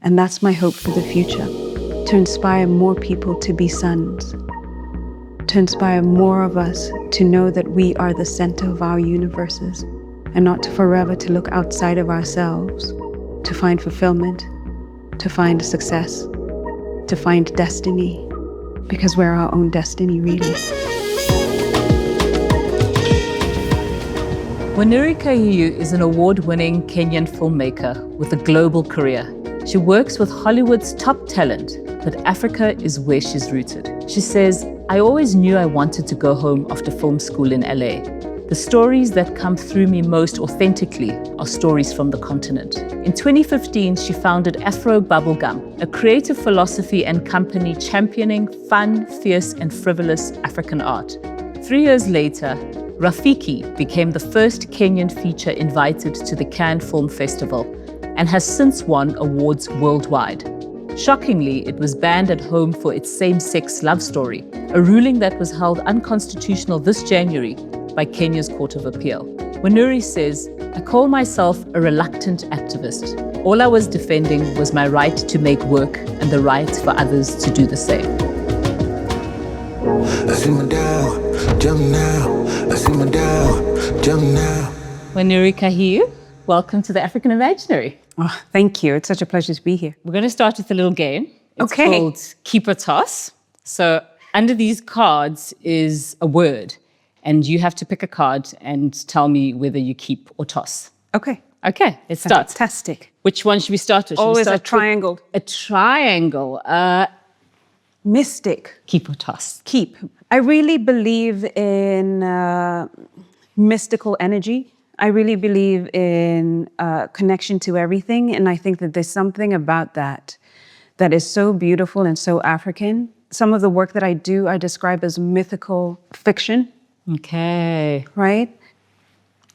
And that's my hope for the future, to inspire more people to be sons, to inspire more of us to know that we are the center of our universes and not forever to look outside of ourselves, to find fulfillment, to find success, to find destiny, because we're our own destiny, really. Wanuri Kahiu is an award-winning Kenyan filmmaker with a global career. She works with Hollywood's top talent, but Africa is where she's rooted. She says, "I always knew I wanted to go home after film school in LA. The stories that come through me most authentically are stories from the continent." In 2015, she founded Afrobubblegum, a creative philosophy and company championing fun, fierce, and frivolous African art. 3 years later, Rafiki became the first Kenyan feature invited to the Cannes Film Festival and has since won awards worldwide. Shockingly, it was banned at home for its same-sex love story, a ruling that was held unconstitutional this January by Kenya's Court of Appeal. Wanuri says, "I call myself a reluctant activist. All I was defending was my right to make work and the right for others to do the same." I see my down, jump now. I see my down, jump now. Wanuri Kahiu, welcome to the African Imaginary. Oh, thank you. It's such a pleasure to be here. We're going to start with a little game. It's Okay. called Keep or Toss. So under these cards is a word, and you have to pick a card and tell me whether you keep or toss. Okay. Okay, let's start. Fantastic. Which one should we start with? Should we Always a start with triangle. a triangle. Mystic. Keep or toss. Keep. I really believe in mystical energy. I really believe in connection to everything. And I think that there's something about that that is so beautiful and so African. Some of the work that I do, I describe as mythical fiction, Okay. right?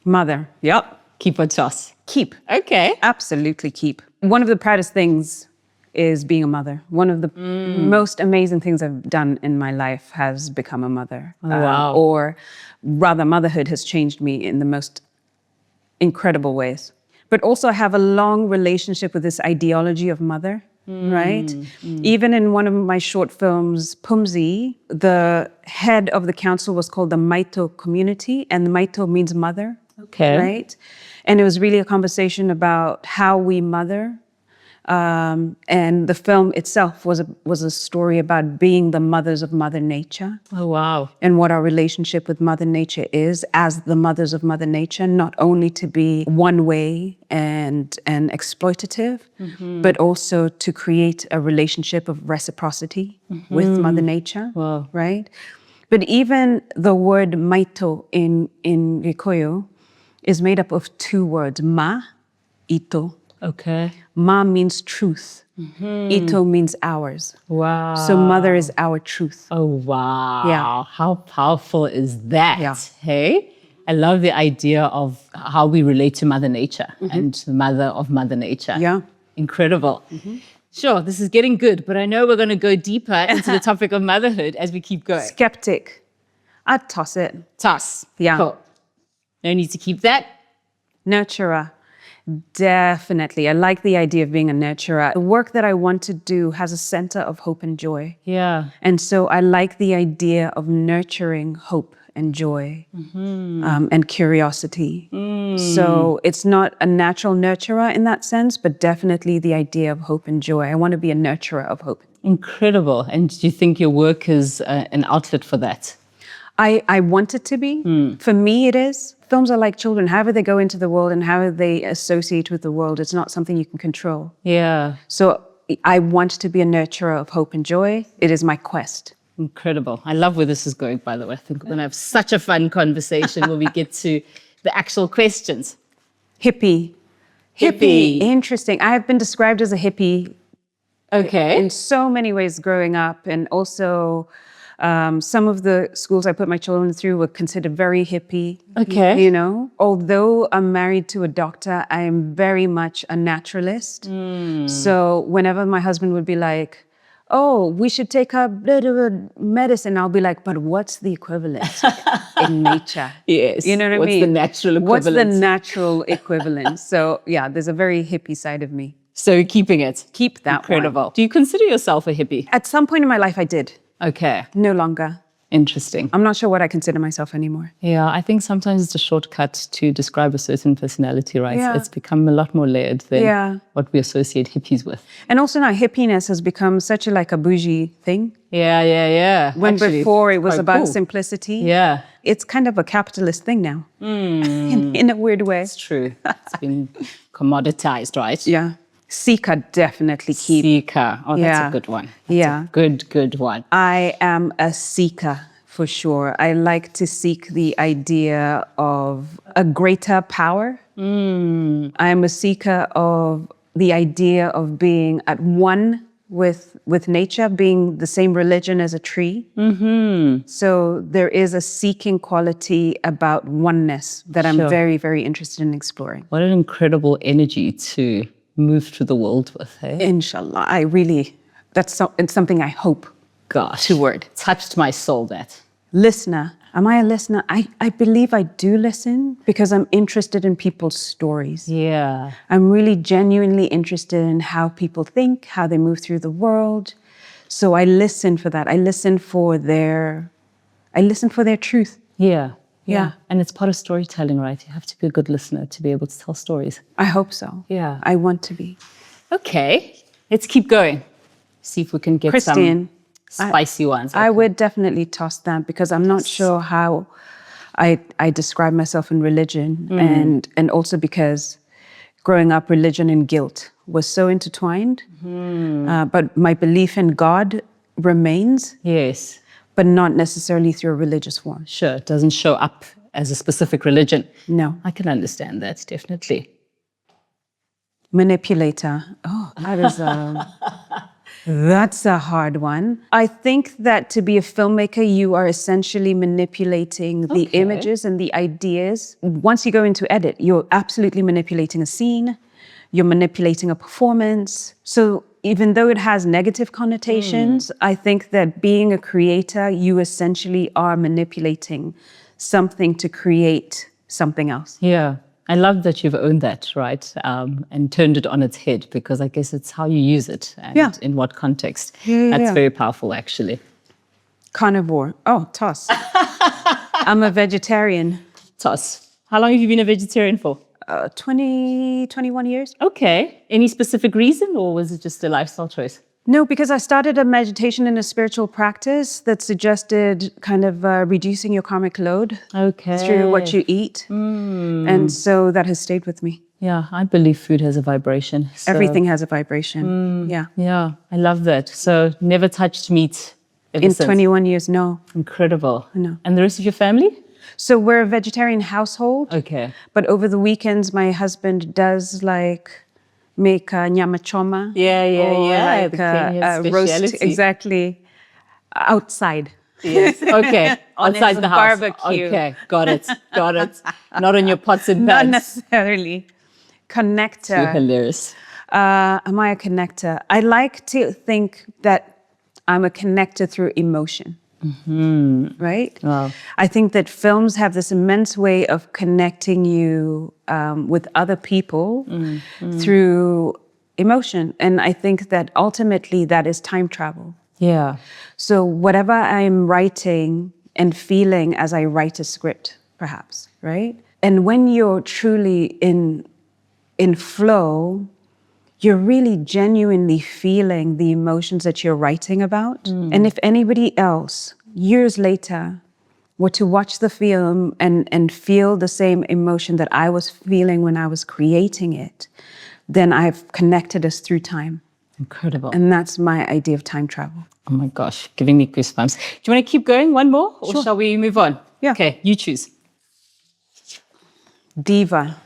Mother. Yep. Keep or toss. Keep. Okay. Absolutely keep. One of the proudest things is being a mother. One of the most amazing things I've done in my life has become a mother. Wow. Or rather, motherhood has changed me in the most incredible ways. But also I have a long relationship with this ideology of mother, right? Even in one of my short films, Pumzi, the head of the council was called the Maito community, and the Maito means mother, Okay. right? And it was really a conversation about how we mother. And the film itself was a story about being the mothers of Mother Nature. Oh, wow. And what our relationship with Mother Nature is as the mothers of Mother Nature, not only to be one way and exploitative, but also to create a relationship of reciprocity with Mother Nature, Wow. right? But even the word maito in Gikuyu is made up of two words, ma, ito. Okay. Ma means truth. Ito means ours. Wow. So mother is our truth. Oh, wow. Yeah. How powerful is that? Yeah. Hey? I love the idea of how we relate to Mother Nature and the mother of Mother Nature. Yeah. Incredible. Sure, this is getting good, but I know we're going to go deeper into the topic of motherhood as we keep going. Skeptic. I'd toss it. Toss. Yeah. Cool. No need to keep that. Nurturer. Definitely. I like the idea of being a nurturer. The work that I want to do has a center of hope and joy. Yeah. And so I like the idea of nurturing hope and joy and curiosity. So it's not a natural nurturer in that sense, but definitely the idea of hope and joy. I want to be a nurturer of hope. Incredible. And do you think your work is an outlet for that? I want it to be. For me, it is. Films are like children. However they go into the world and how they associate with the world, it's not something you can control. Yeah. So I want to be a nurturer of hope and joy. It is my quest. Incredible. I love where this is going, by the way. I think we're going to have such a fun conversation when we get to the actual questions. Hippie. Interesting. I have been described as a hippie Okay. in so many ways growing up, and also some of the schools I put my children through were considered very hippie. Okay. You know, although I'm married to a doctor, I am very much a naturalist. So whenever my husband would be like, "Oh, we should take up medicine," I'll be like, "But what's the equivalent in nature?" Yes. You know what I mean? What's the natural equivalent? What's the natural equivalent? So yeah, there's a very hippie side of me. So keeping it. Keep that Incredible. one. Do you consider yourself a hippie? At some point in my life, I did. Okay. No longer. Interesting. I'm not sure what I consider myself anymore. Yeah, I think sometimes it's a shortcut to describe a certain personality, right? Yeah. It's become a lot more layered than Yeah. what we associate hippies with. And also now hippiness has become such a bougie thing. Yeah. When Actually, before it was quite about cool. simplicity. Yeah, It's kind of a capitalist thing now. In a weird way. it's true. It's been commoditized, right? Yeah. Seeker definitely keep. Seeker. Oh, that's Yeah. a good one. That's Yeah. a good one. I am a seeker for sure. I like to seek the idea of a greater power. I am a seeker of the idea of being at one with nature, being the same religion as a tree. So there is a seeking quality about oneness that I'm Sure. very, very interested in exploring. What an incredible energy to move through the world with, hey? Inshallah, it's something I hope Gosh. toward. Touched my soul, that. Listener. Am I a listener? I believe I do listen because I'm interested in people's stories. Yeah. I'm really genuinely interested in how people think, how they move through the world. So I listen for that. I listen for their truth. Yeah. And it's part of storytelling, right? You have to be a good listener to be able to tell stories. I hope so. Yeah. I want to be. Okay. Let's keep going. See if we can get Christine, some spicy ones. I would definitely toss that because I'm not sure how I describe myself in religion. And also because growing up, religion and guilt was so intertwined. But my belief in God remains, Yes. but not necessarily through a religious form. Sure. It doesn't show up as a specific religion. No. I can understand that, definitely. Manipulator. Oh, that's a hard one. I think that to be a filmmaker, you are essentially manipulating the images and the ideas. Once you go into edit, you're absolutely manipulating a scene. You're manipulating a performance. So even though it has negative connotations, I think that being a creator, you essentially are manipulating something to create something else. Yeah. I love that you've owned that, right? And turned it on its head, because I guess it's how you use it and in what context. That's very powerful, actually. Carnivore. Oh, toss. I'm a vegetarian. Toss. How long have you been a vegetarian for? 21 years. Okay. Any specific reason, or was it just a lifestyle choice? No, because I started a meditation and a spiritual practice that suggested kind of reducing your karmic load through what you eat. And so that has stayed with me. Yeah, I believe food has a vibration. So, Everything has a vibration. Yeah. Yeah, I love that. So never touched meat ever In since. 21 years, no. Incredible. No. And the rest of your family? So we're a vegetarian household. Okay. But over the weekends, my husband does make nyama choma. Or like the Kenyan a roast, speciality. exactly, outside. Yes. Okay. On Outside his the house. barbecue. Okay. Got it. Not on your pots and Not pans. necessarily. Connector. You're hilarious. Am I a connector? I like to think that I'm a connector through emotion. Right? Wow. I think that films have this immense way of connecting you with other people through emotion. And I think that ultimately that is time travel. Yeah. So whatever I'm writing and feeling as I write a script, perhaps, right? And when you're truly in flow, you're really genuinely feeling the emotions that you're writing about. And if anybody else, years later, were to watch the film and feel the same emotion that I was feeling when I was creating it, then I've connected us through time. Incredible. And that's my idea of time travel. Oh my gosh, giving me goosebumps. Do you want to keep going? One more? Or shall we move on? Yeah. Okay, you choose. Diva.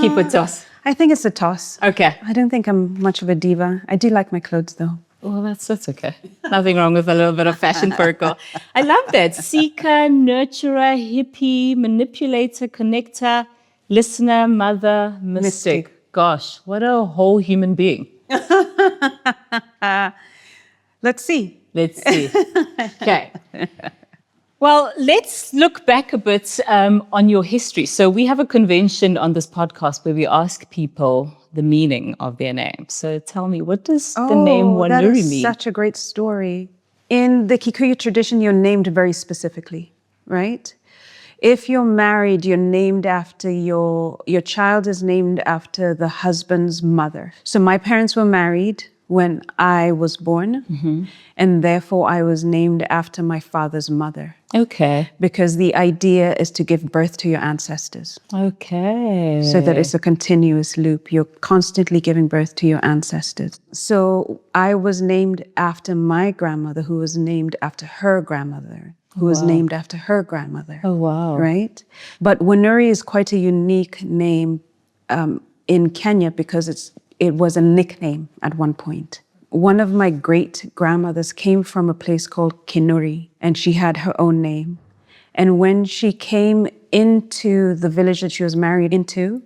Keep it toss. I think it's a toss. Okay. I don't think I'm much of a diva. I do like my clothes, though. Well, that's okay. Nothing wrong with a little bit of fashion for a girl. I love that. Seeker, nurturer, hippie, manipulator, connector, listener, mother, mystic. Gosh, what a whole human being. Let's see. Let's see. Okay. Well, let's look back a bit on your history. So we have a convention on this podcast where we ask people the meaning of their name. So tell me, what does the name Wanuri that is mean? Such a great story. In the Kikuyu tradition, you're named very specifically, right? If you're married, you're named after your child is named after the husband's mother. So my parents were married when I was born, and therefore I was named after my father's mother. Okay. Because the idea is to give birth to your ancestors. Okay. So that it's a continuous loop. You're constantly giving birth to your ancestors. So I was named after my grandmother, who was named after her grandmother, who was named after her grandmother. Oh, wow. Right? But Wanuri is quite a unique name in Kenya because it was a nickname at one point. One of my great-grandmothers came from a place called Kinuri, and she had her own name. And when she came into the village that she was married into,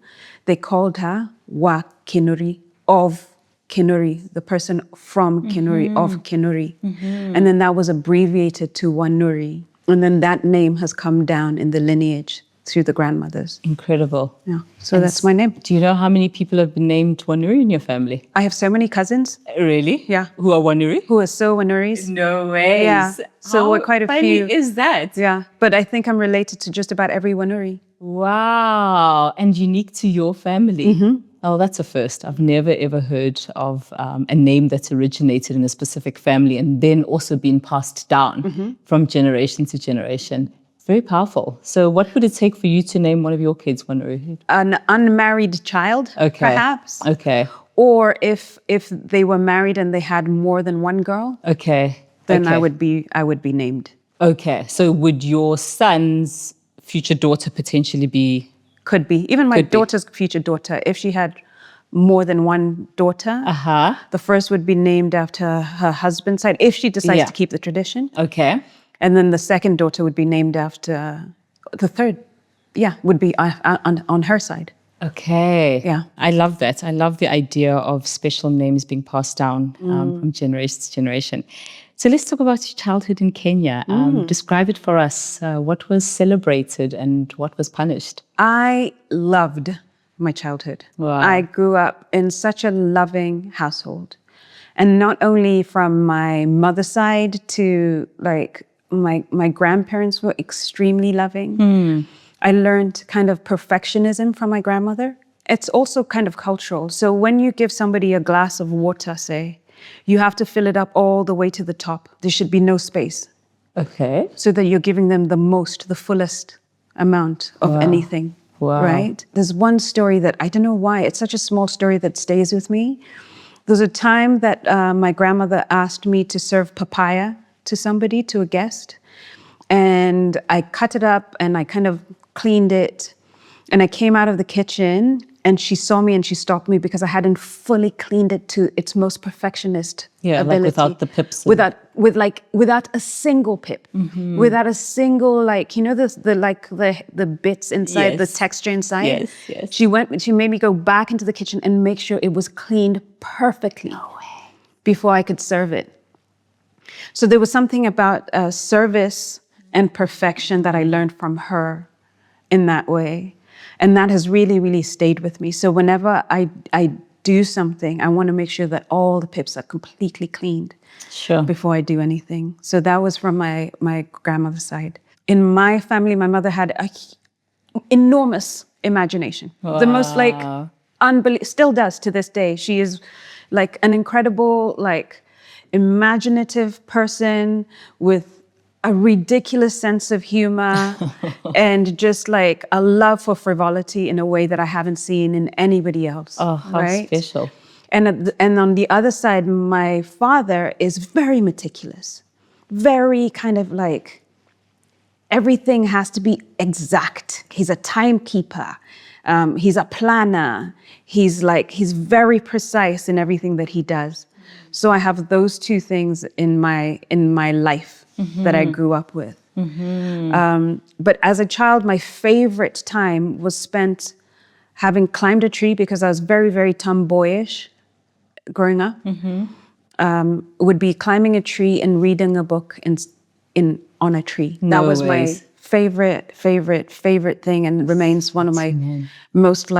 they called her Wa Kinuri, of Kinuri, the person from Kinuri, of Kinuri. And then that was abbreviated to Wanuri. And then that name has come down in the lineage through the grandmothers. Incredible. Yeah. So that's my name. Do you know how many people have been named Wanuri in your family? I have so many cousins. Really? Yeah. Who are Wanuri? Who are so Wanuris. No way. Yeah. So we're quite a few. How funny is that? Yeah. But I think I'm related to just about every Wanuri. Wow. And unique to your family. Oh, that's a first. I've never ever heard of a name that's originated in a specific family and then also been passed down from generation to generation. Very powerful. So what would it take for you to name one of your kids Wanuri? An unmarried child, perhaps. Okay. Or if they were married and they had more than one girl, Okay. then I would be named. Okay. So would your son's future daughter potentially be? Could be. Even my daughter's future daughter, if she had more than one daughter, the first would be named after her husband's side, if she decides to keep the tradition. Okay. And then the second daughter would be named after the third, would be on her side. Okay. Yeah. I love that. I love the idea of special names being passed down from generation to generation. So let's talk about your childhood in Kenya. Describe it for us. What was celebrated and what was punished? I loved my childhood. Wow. I grew up in such a loving household. And not only from my mother's side to like my grandparents were extremely loving. I learned kind of perfectionism from my grandmother. It's also kind of cultural. So when you give somebody a glass of water, say, you have to fill it up all the way to the top. There should be no space. Okay. So that you're giving them the fullest amount of anything. Wow. Right? There's one story that, I don't know why, it's such a small story that stays with me. There's a time that my grandmother asked me to serve papaya to somebody, to a guest. And I cut it up and I kind of cleaned it. And I came out of the kitchen and she saw me and she stopped me because I hadn't fully cleaned it to its most perfectionist ability. Like without the pips. Without a single pip. Without a single, like, you know, the bits inside, the texture inside. Yes. She made me go back into the kitchen and make sure it was cleaned perfectly. No way. Before I could serve it. So there was something about service and perfection that I learned from her in that way. And that has really, really stayed with me. So whenever I do something, I want to make sure that all the pips are completely cleaned before I do anything. So that was from my grandmother's side. In my family, my mother had an enormous imagination. Wow. The most still does to this day. She is like an incredible, imaginative person with a ridiculous sense of humor and just like a love for frivolity in a way that I haven't seen in anybody else. Oh, how special. And on the other side, my father is very meticulous, very kind of like everything has to be exact. He's a timekeeper. He's a planner. He's very precise in everything that he does. So I have those two things in my life that I grew up with. But as a child, my favorite time was spent having climbed a tree because I was very, very tomboyish growing up. Would be climbing a tree and reading a book on a tree. That was my favorite thing and remains one of my most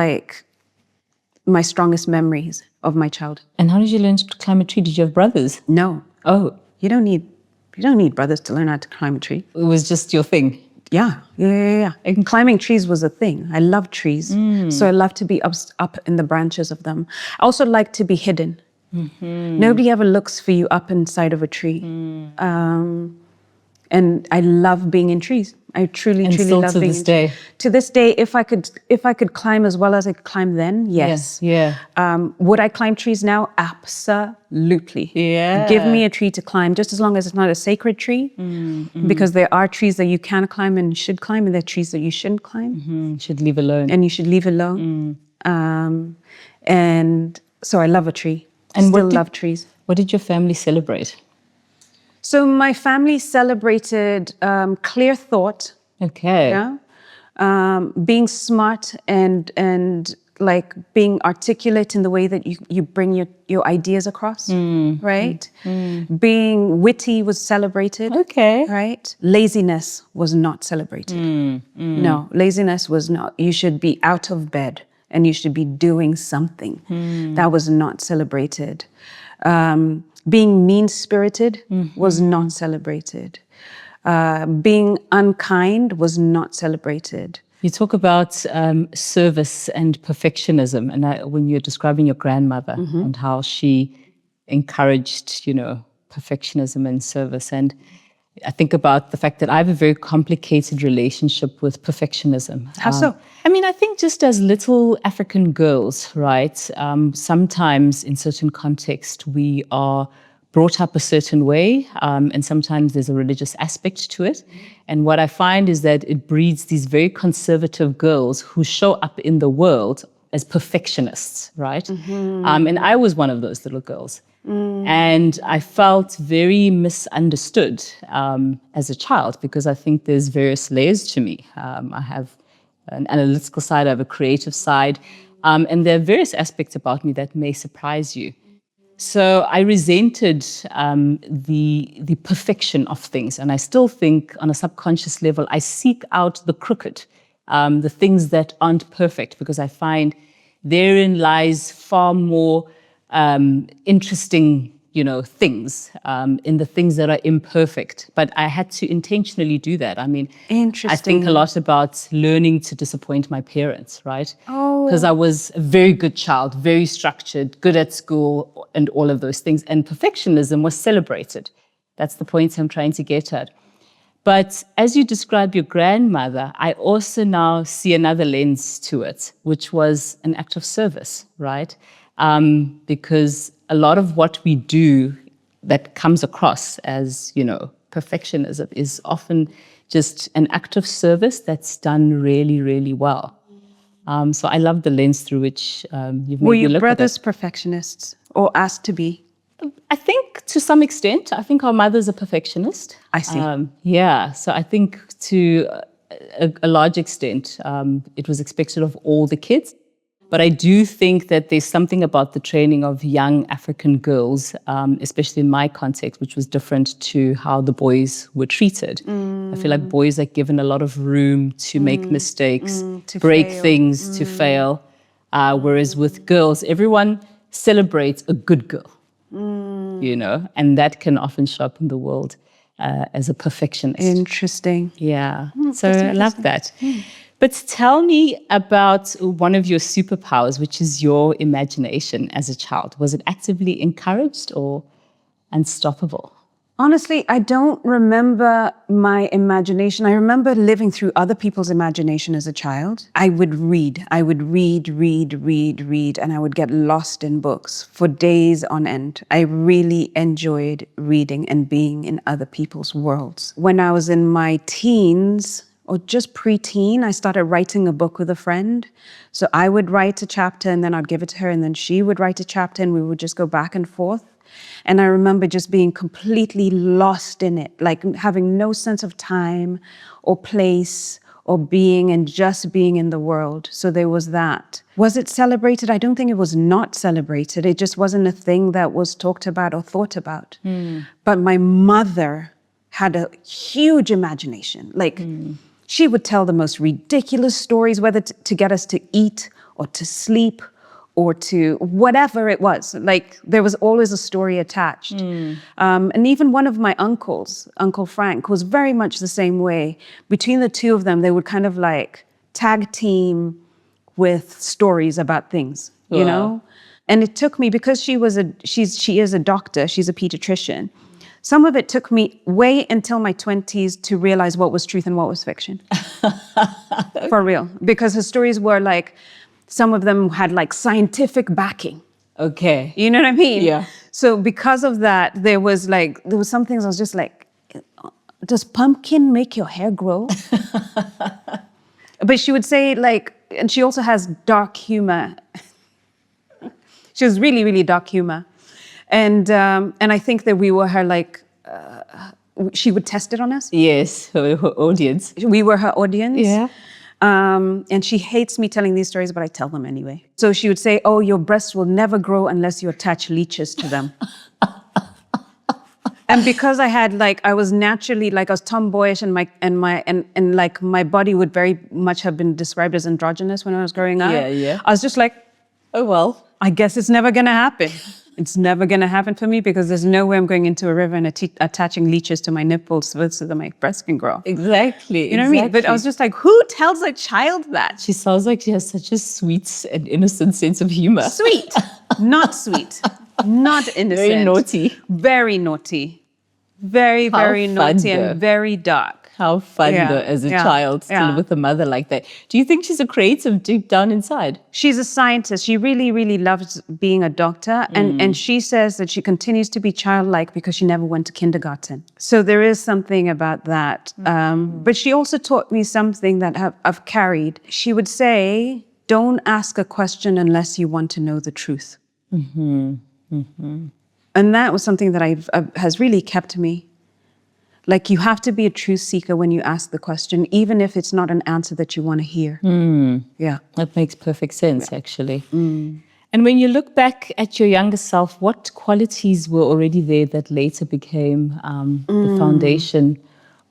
my strongest memories of my childhood. And how did you learn to climb a tree? Did you have brothers? No, Oh, you don't need brothers to learn how to climb a tree. it was just your thing. Yeah. And climbing trees was a thing. I love trees. So I love to be up in the branches of them. I also like to be hidden. Nobody ever looks for you up inside of a tree. And I love being in trees. I truly love being in trees. To this day, if I could climb as well as I could climb then, yes. Yeah. Would I climb trees now? Absolutely. Yeah. Give me a tree to climb, just as long as it's not a sacred tree, because there are trees that you can climb and should climb, and there are trees that you shouldn't climb. Should leave alone. And you should leave alone. And so I love a tree. And still love trees. What did your family celebrate? So my family celebrated clear thought. Okay. Yeah. Being smart and like being articulate in the way that you bring your ideas across, right? Being witty was celebrated. Okay. Right? Laziness was not celebrated. No, laziness was not. You should be out of bed and you should be doing something. That was not celebrated. Being mean-spirited was not celebrated. Being unkind was not celebrated. You talk about service and perfectionism, and when you're describing your grandmother and how she encouraged, perfectionism and service. And I think about the fact that I have a very complicated relationship with perfectionism. How so? I think just as little African girls, right? Sometimes in certain contexts, we are brought up a certain way, and sometimes there's a religious aspect to it. And what I find is that it breeds these very conservative girls who show up in the world as perfectionists, right? And I was one of those little girls. And I felt very misunderstood as a child because I think there's various layers to me. I have an analytical side, I have a creative side, and there are various aspects about me that may surprise you. So I resented the perfection of things, and I still think on a subconscious level, I seek out the crooked, the things that aren't perfect, because I find therein lies far more interesting, things in the things that are imperfect. But I had to intentionally do that. Interesting. I think a lot about learning to disappoint my parents, right? Oh. Because I was a very good child, very structured, good at school, and all of those things. And perfectionism was celebrated. That's the point I'm trying to get at. But as you describe your grandmother, I also now see another lens to it, which was an act of service, right? Because a lot of what we do that comes across as, perfectionism is often just an act of service that's done really, really well. So I love the lens through which you've made me look at it. Were your brothers perfectionists or asked to be? I think to some extent. I think our mother's a perfectionist. I see. So I think to a large extent, it was expected of all the kids. But I do think that there's something about the training of young African girls, especially in my context, which was different to how the boys were treated. I feel like boys are given a lot of room to make mistakes, to break things, to fail. Whereas with girls, everyone celebrates a good girl, and that can often show up in the world as a perfectionist. Interesting. Yeah. So I love that. But tell me about one of your superpowers, which is your imagination as a child. Was it actively encouraged or unstoppable? Honestly, I don't remember my imagination. I remember living through other people's imagination as a child. I would read, and I would get lost in books for days on end. I really enjoyed reading and being in other people's worlds. When I was in my teens, or just preteen, I started writing a book with a friend. So I would write a chapter and then I'd give it to her, and then she would write a chapter and we would just go back and forth. And I remember just being completely lost in it, like having no sense of time or place or being, and just being in the world. So there was that. Was it celebrated? I don't think it was not celebrated. It just wasn't a thing that was talked about or thought about. But my mother had a huge imagination. She would tell the most ridiculous stories, whether to get us to eat or to sleep or to whatever it was. Like there was always a story attached. And even one of my uncles, Uncle Frank, was very much the same way. Between the two of them, they would kind of like tag team with stories about things, you know? And it took me, because she is a doctor, she's a pediatrician. Some of it took me way until my 20s to realize what was truth and what was fiction. For real. Because her stories were like, some of them had like scientific backing. Okay. You know what I mean? Yeah. So because of that, there was some things I was just like, does pumpkin make your hair grow? But she would say like, and she also has dark humor. She has really, really dark humor. And I think that we were her like, she would test it on us. Yes, her audience. We were her audience. Yeah. And she hates me telling these stories, but I tell them anyway. So she would say, oh, your breasts will never grow unless you attach leeches to them. And because I was naturally like, I was tomboyish and my body would very much have been described as androgynous when I was growing up. Yeah. I was just like, Oh, well. I guess it's never going to happen. It's never going to happen for me because there's no way I'm going into a river and attaching leeches to my nipples so that my breasts can grow. Exactly. You know what I mean? But I was just like, who tells a child that? She sounds like she has such a sweet and innocent sense of humor. Sweet. Not sweet. Not innocent. Very naughty. Very naughty. Very, very naughty and very dark. How fun, though, as a child to live with a mother like that. Do you think she's a creative deep down inside? She's a scientist. She really, really loves being a doctor. And she says that she continues to be childlike because she never went to kindergarten. So there is something about that. But she also taught me something that I've carried. She would say, don't ask a question unless you want to know the truth. And that was something that has really kept me. Like, you have to be a truth seeker when you ask the question, even if it's not an answer that you want to hear. Yeah. That makes perfect sense, actually. And when you look back at your younger self, what qualities were already there that later became the foundation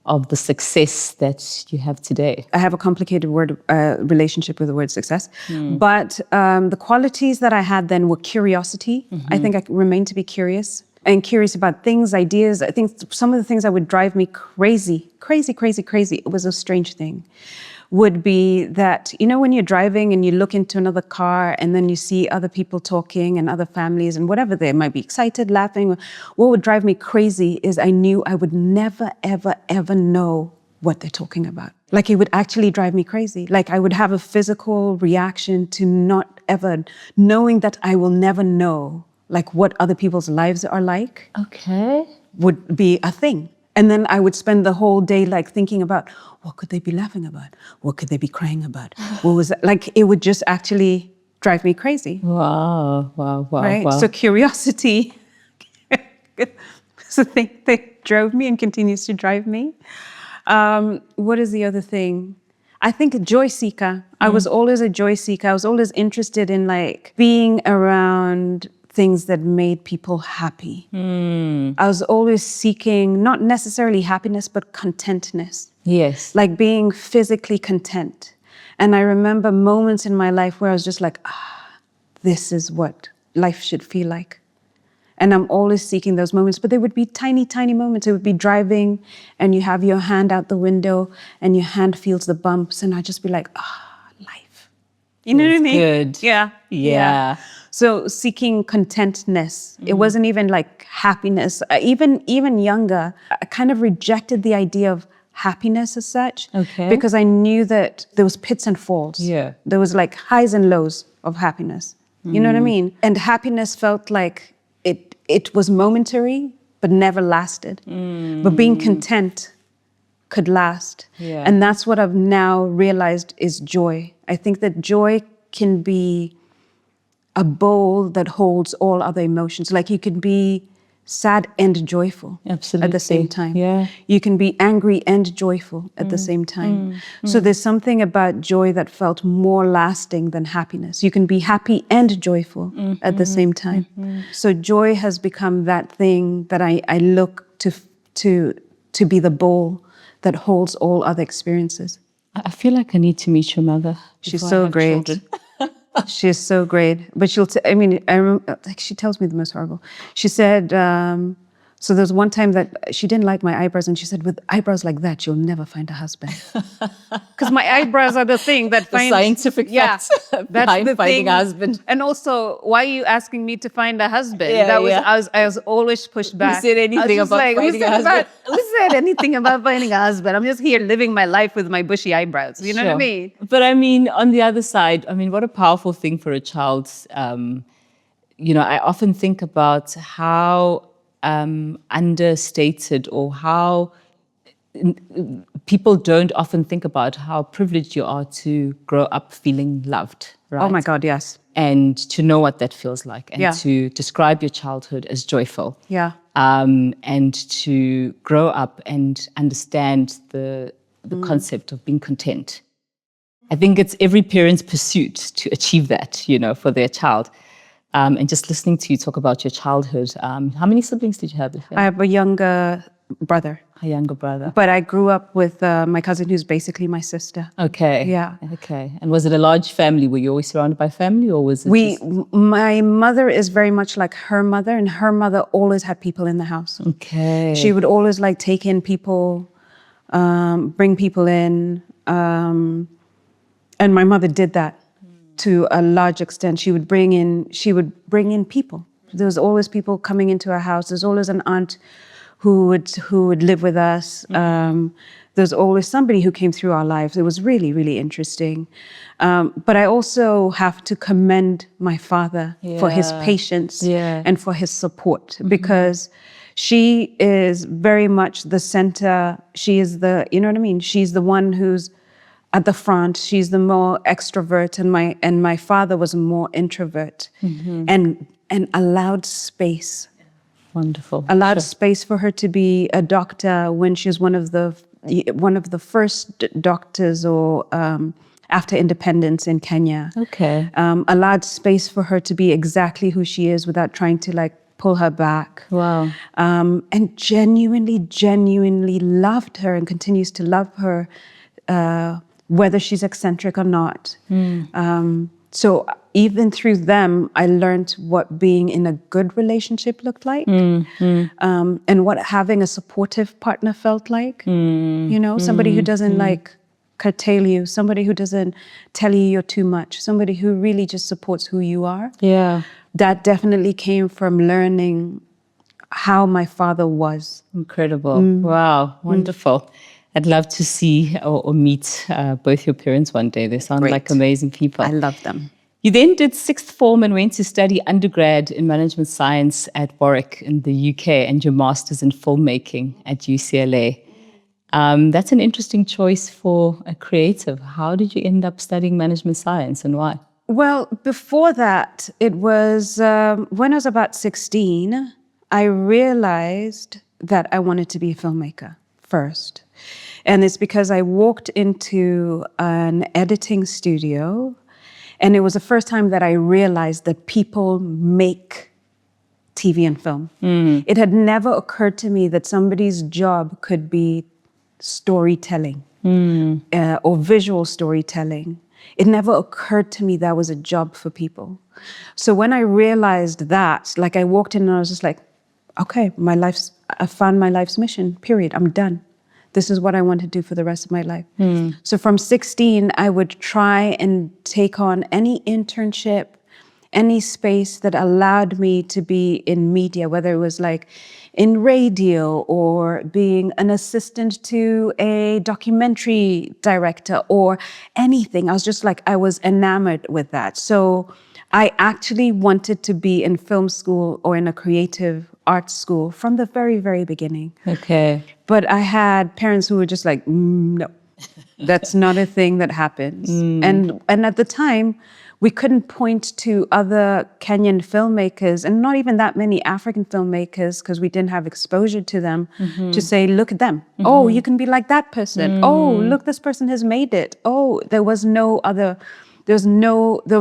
of the success that you have today? I have a complicated relationship with the word success. But the qualities that I had then were curiosity. I think I remain to be curious. And curious about things, ideas. I think some of the things that would drive me crazy, it was a strange thing, would be that, you know, when you're driving and you look into another car and then you see other people talking and other families and whatever, they might be excited, laughing. What would drive me crazy is I knew I would never, ever, ever know what they're talking about. Like, it would actually drive me crazy. Like, I would have a physical reaction to not ever knowing that I will never know like what other people's lives are like. Okay. Would be a thing. And then I would spend the whole day like thinking about, what could they be laughing about? What could they be crying about? What was that? Like, it would just actually drive me crazy. Wow. Right? Wow. So curiosity is the thing that drove me and continues to drive me. What is the other thing? I think a joy seeker. I was always a joy seeker. I was always interested in like being around things that made people happy. I was always seeking not necessarily happiness, but contentness. Yes. Like being physically content. And I remember moments in my life where I was just like, this is what life should feel like. And I'm always seeking those moments, but they would be tiny, tiny moments. It would be driving and you have your hand out the window and your hand feels the bumps. And I'd just be like, life. You know what I mean? Good. Yeah. So seeking contentness. It wasn't even like happiness. Even younger, I kind of rejected the idea of happiness as such. Okay. Because I knew that there was pits and falls. Yeah. There was like highs and lows of happiness. You know what I mean? And happiness felt like it was momentary, but never lasted. But being content could last. Yeah. And that's what I've now realized is joy. I think that joy can be a bowl that holds all other emotions. Like, you can be sad and joyful at the same time. Yeah. You can be angry and joyful at the same time. So there's something about joy that felt more lasting than happiness. You can be happy and joyful at the same time. So joy has become that thing that I look to be the bowl that holds all other experiences. I feel like I need to meet your mother. She's so great. She's so great. But I mean, I remember, like, she tells me the most horrible. She said, so there was one time that she didn't like my eyebrows, and she said, with eyebrows like that, you'll never find a husband. Because my eyebrows are the thing that The scientific facts behind finding a husband. And also, why are you asking me to find a husband? Yeah, I was always pushed back. Who said anything about finding a husband? Who said anything about finding a husband? I'm just here living my life with my bushy eyebrows. You know what I mean? But I mean, on the other side, I mean, what a powerful thing for a child. You know, I often think about how understated, or how people don't often think about how privileged you are to grow up feeling loved, right? Oh my God, yes. And to know what that feels like, and to describe your childhood as joyful. Yeah. And to grow up and understand the concept of being content. I think it's every parent's pursuit to achieve that, you know, for their child. And just listening to you talk about your childhood, how many siblings did you have? I have a younger brother. A younger brother. But I grew up with my cousin, who's basically my sister. Okay. Yeah. Okay. And was it a large family? Were you always surrounded by family, or was it My mother is very much like her mother, and her mother always had people in the house. Okay. She would always like take in people, bring people in. And my mother did that to a large extent. She would bring in people. There was always people coming into our house. There's always an aunt who would live with us. There's always somebody who came through our lives. It was really, really interesting. But I also have to commend my father for his patience and for his support, because she is very much the center. She is the, you know what I mean? She's the one who's at the front. She's the more extrovert, and my father was more introvert, and allowed space. Wonderful. Allowed space for her to be a doctor when she was one of the first doctors, or after independence in Kenya. Okay. Allowed space for her to be exactly who she is without trying to like pull her back. Wow. And genuinely loved her and continues to love her, whether she's eccentric or not. So even through them, I learned what being in a good relationship looked like, and what having a supportive partner felt like. You know, somebody who doesn't like curtail you, somebody who doesn't tell you you're too much, somebody who really just supports who you are. Yeah. That definitely came from learning how my father was. Incredible. Wow. Wonderful. I'd love to see or meet both your parents one day. They sound like amazing people. I love them. You then did sixth form and went to study undergrad in management science at Warwick in the UK, and your master's in filmmaking at UCLA. That's an interesting choice for a creative. How did you end up studying management science, and why? Well, before that, it was when I was about 16, I realized that I wanted to be a filmmaker first. And it's because I walked into an editing studio, and it was the first time that I realized that people make TV and film. It had never occurred to me that somebody's job could be storytelling or visual storytelling. It never occurred to me that was a job for people. So when I realized that, like, I walked in and I was just like, okay, I found my life's mission, period. I'm done. This is what I want to do for the rest of my life. So from 16, I would try and take on any internship, any space that allowed me to be in media, whether it was like in radio or being an assistant to a documentary director or anything. I was just like, I was enamored with that. So I actually wanted to be in film school or in a creative arts school from the very, very beginning. Okay. But I had parents who were just like, no, that's not a thing that happens. And at the time, we couldn't point to other Kenyan filmmakers, and not even that many African filmmakers, because we didn't have exposure to them, to say, look at them. Oh, you can be like that person. Oh, look, this person has made it. Oh, there were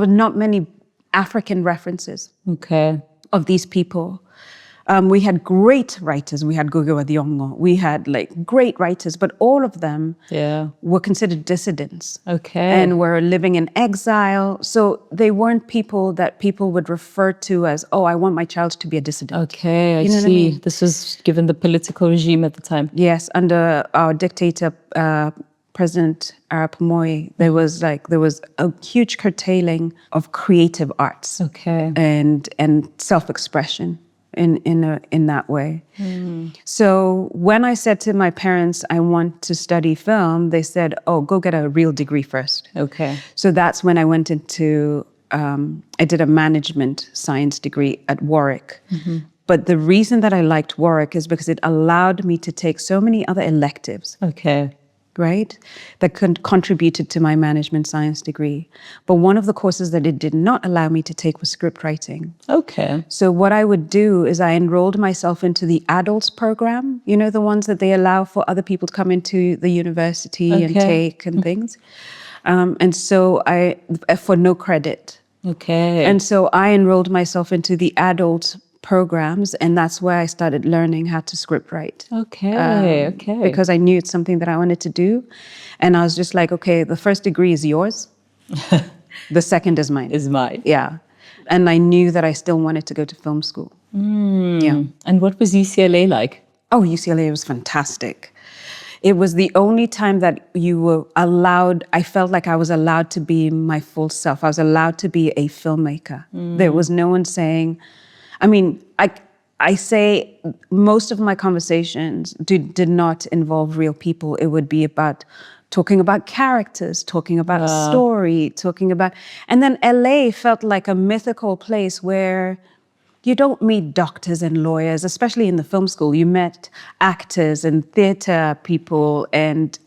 not many African references of these people. We had great writers. We had Gogo Adiongo. We had like great writers, but all of them were considered dissidents. Okay. And were living in exile. So they weren't people that people would refer to as, oh, I want my child to be a dissident. Okay, I You know see. what I mean? This was given the political regime at the time. Yes, under our dictator, President Arap Moi, there was a huge curtailing of creative arts. Okay. And self-expression in that way. So when I said to my parents, I want to study film, they said, oh, go get a real degree first. Okay. So that's when I went into, I did a management science degree at Warwick. But the reason that I liked Warwick is because it allowed me to take so many other electives. Okay. Right? That contributed to my management science degree. But one of the courses that it did not allow me to take was script writing. Okay. So what I would do is I enrolled myself into the adults program, you know, the ones that they allow for other people to come into the university and take and things. And so for no credit. Okay. And so I enrolled myself into the adult programs, and that's where I started learning how to script write. Okay. Because I knew it's something that I wanted to do. And I was just like, okay, the first degree is yours. The second is mine. Is mine. Yeah. And I knew that I still wanted to go to film school. Yeah. And what was UCLA like? Oh, UCLA was fantastic. It was the only time that you were allowed, I felt like I was allowed to be my full self. I was allowed to be a filmmaker. There was no one saying, I mean, I say most of my conversations did not involve real people. It would be about talking about characters, talking about story, and then LA felt like a mythical place where you don't meet doctors and lawyers, especially in the film school. You met actors and theater people and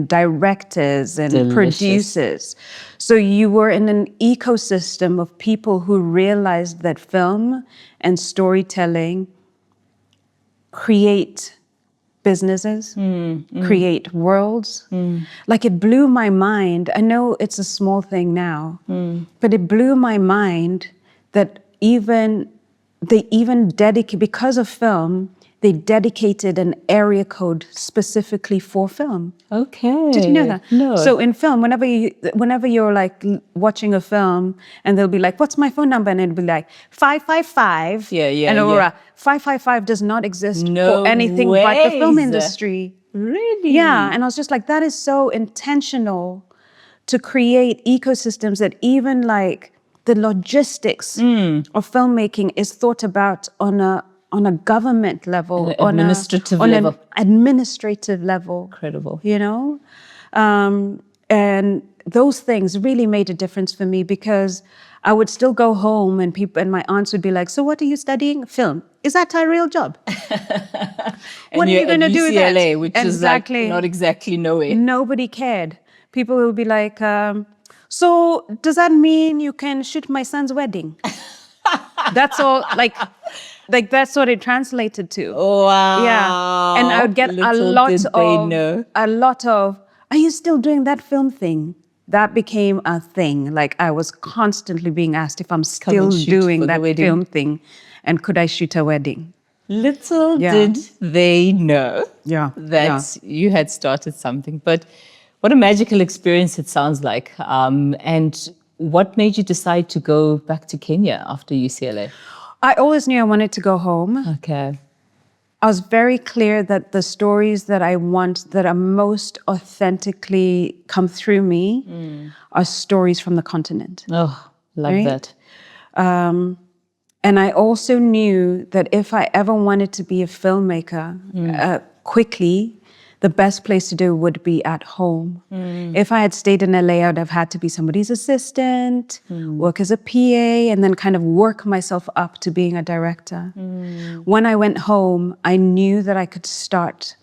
directors and producers. So you were in an ecosystem of people who realized that film and storytelling create businesses, create worlds. Like it blew my mind. I know it's a small thing now, but it blew my mind that they even dedicate, because of film, they dedicated an area code specifically for film. Okay. Did you know that? No. So in film, whenever you're like watching a film and they'll be like, what's my phone number? And it'll be like 555. And 555 does not exist for anything but the film industry. Really? Yeah. And I was just like, that is so intentional to create ecosystems that even like the logistics of filmmaking is thought about on a government level, on an administrative level. Incredible. You know? And those things really made a difference for me because I would still go home and my aunts would be like, so what are you studying? Film. Is that a real job? What are you going to do with that? UCLA, which is like not exactly nowhere. Nobody cared. People will be like, so does that mean you can shoot my son's wedding? That's all, like that's what it translated to. Wow. Yeah. And I would get a lot of, are you still doing that film thing? That became a thing. Like I was constantly being asked if I'm still doing that film thing and could I shoot a wedding? Little did they know that you had started something. But what a magical experience it sounds like. And what made you decide to go back to Kenya after UCLA? I always knew I wanted to go home. Okay. I was very clear that the stories that I want that are most authentically come through me are stories from the continent. Oh, love that. And I also knew that if I ever wanted to be a filmmaker quickly, the best place to do would be at home. If I had stayed in LA, I would have had to be somebody's assistant, work as a PA, and then kind of work myself up to being a director. When I went home, I knew that I could start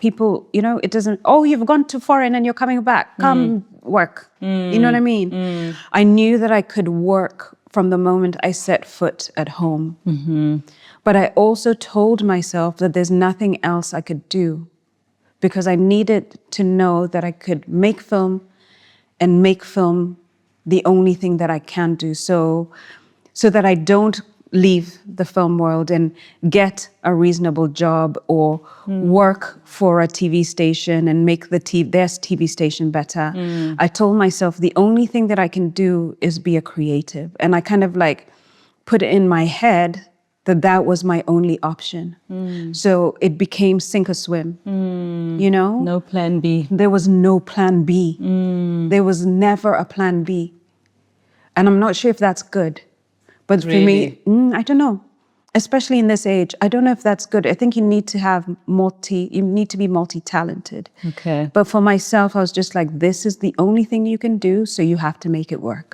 people, you know, it doesn't, oh, you've gone to foreign and you're coming back, come work. You know what I mean? I knew that I could work from the moment I set foot at home. But I also told myself that there's nothing else I could do because I needed to know that I could make film and make film the only thing that I can do. So that I don't leave the film world and get a reasonable job or work for a TV station and make their TV station better. I told myself the only thing that I can do is be a creative. And I kind of like put it in my head that was my only option. So it became sink or swim, you know? No plan B. There was no plan B. There was never a plan B. And I'm not sure if that's good. But Really? for me, I don't know. Especially in this age, I don't know if that's good. I think you need to be multi-talented. Okay. But for myself, I was just like, this is the only thing you can do, so you have to make it work.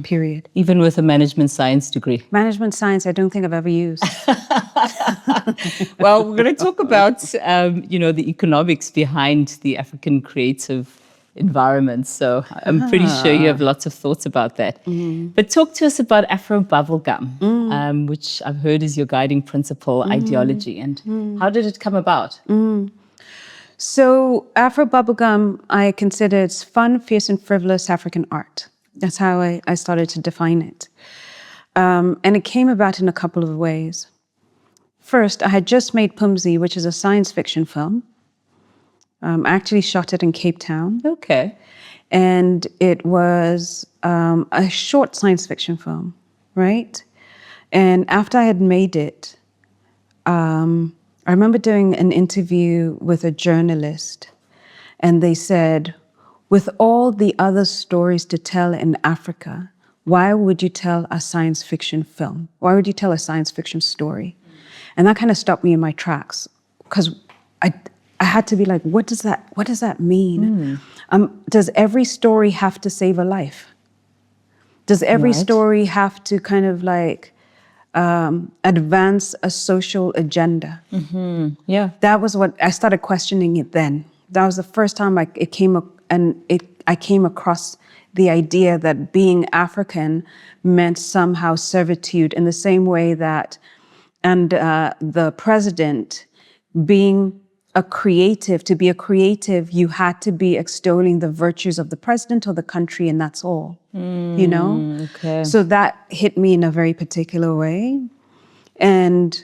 Period. Even with a management science degree. Management science, I don't think I've ever used. Well, we're going to talk about, the economics behind the African creative environment. So I'm pretty sure you have lots of thoughts about that. But talk to us about Afrobubblegum, which I've heard is your guiding principle ideology. And how did it come about? So Afrobubblegum, I consider it's fun, fierce, and frivolous African art. That's how I started to define it. And it came about in a couple of ways. First, I had just made Pumzi, which is a science fiction film. I actually shot it in Cape Town. Okay. And it was a short science fiction film, right? And after I had made it, I remember doing an interview with a journalist, and they said, with all the other stories to tell in Africa, why would you tell a science fiction film? Why would you tell a science fiction story? And that kind of stopped me in my tracks, because I had to be like, what does that mean? Does every story have to save a life? Does every story have to kind of like advance a social agenda? Yeah. That was what I started questioning it then. That was the first time I came across the idea that being African meant somehow servitude, in the same way that, and the president being a creative, to be a creative, you had to be extolling the virtues of the president or the country, and that's all, you know? Okay. So that hit me in a very particular way. And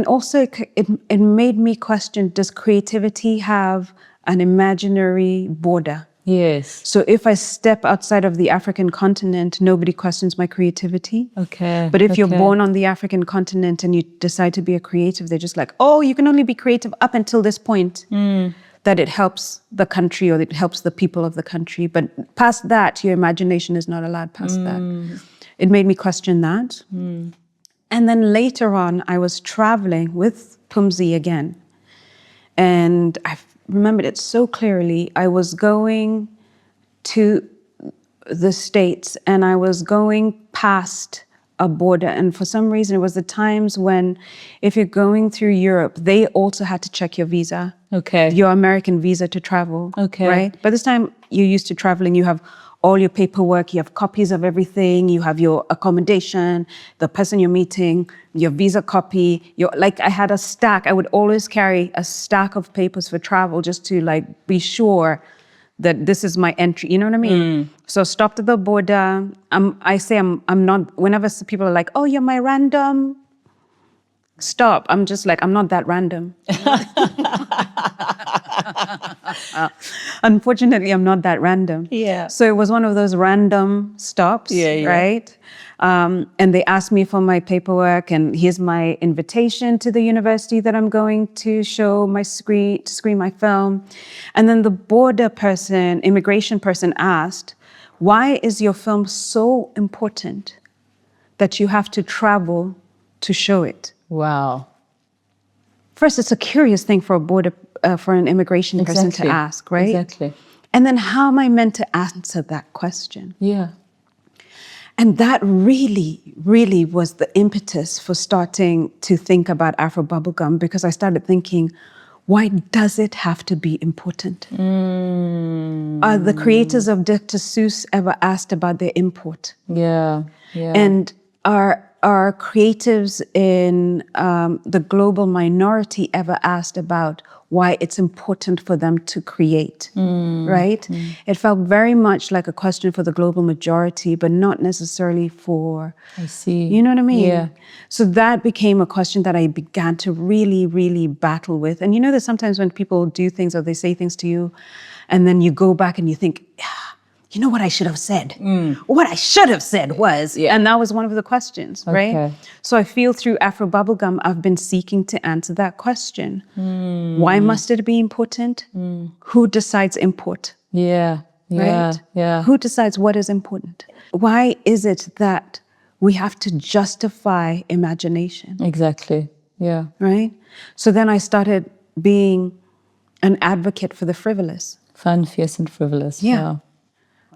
also it made me question, does creativity have an imaginary border? Yes. So if I step outside of the African continent, nobody questions my creativity. Okay. But if you're born on the African continent and you decide to be a creative, they're just like, oh, you can only be creative up until this point, that it helps the country or it helps the people of the country. But past that, your imagination is not allowed past that. It made me question that. And then later on, I was traveling with Pumzi again. And I remembered it so clearly. I was going to the States and I was going past a border. And for some reason, it was the times when, if you're going through Europe, they also had to check your visa. Okay. Your American visa to travel. Okay. Right? By this time, you're used to traveling. You have all your paperwork, you have copies of everything, you have your accommodation, the person you're meeting, your visa copy, I had a stack. I would always carry a stack of papers for travel just to like be sure that this is my entry. You know what I mean? So stopped at the border. I'm not, whenever people are like, oh, you're my random, stop. I'm just like, I'm not that random. Unfortunately, I'm not that random. Yeah. So it was one of those random stops, right? And they asked me for my paperwork, and here's my invitation to the university that I'm going to show my screen, to screen my film. And then the border person, immigration person asked, why is your film so important that you have to travel to show it? Wow. First, it's a curious thing for a border, for an immigration person to ask, right? Exactly. And then how am I meant to answer that question? Yeah. And that really, really was the impetus for starting to think about Afrobubblegum, because I started thinking, why does it have to be important? Are the creators of Dr. Seuss ever asked about their import? Yeah. And are are creatives in the global minority ever asked about why it's important for them to create, right? It felt very much like a question for the global majority, but not necessarily for, I see. you know what I mean? Yeah. So that became a question that I began to really, really battle with. And you know that sometimes when people do things or they say things to you, and then you go back and you think, you know what I should have said? What I should have said was, and that was one of the questions, right? Okay. So I feel through Afrobubblegum, I've been seeking to answer that question. Why must it be important? Who decides import? Yeah. Right? Yeah. Who decides what is important? Why is it that we have to justify imagination? Exactly. Yeah. Right? So then I started being an advocate for the frivolous. Fun, fierce, and frivolous. Yeah. Wow.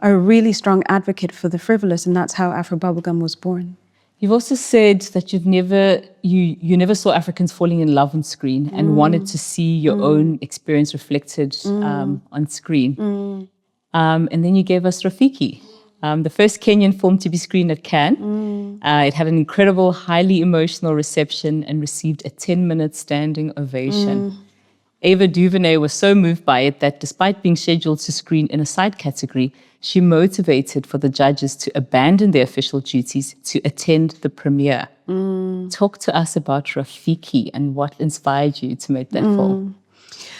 A really strong advocate for the frivolous, and that's how Afrobubblegum was born. You've also said that you never saw Africans falling in love on screen and wanted to see your own experience reflected on screen. And then you gave us Rafiki, the first Kenyan film to be screened at Cannes. It had an incredible, highly emotional reception and received a 10-minute standing ovation. Ava DuVernay was so moved by it that despite being scheduled to screen in a side category, she motivated for the judges to abandon their official duties to attend the premiere. Talk to us about Rafiki and what inspired you to make that film.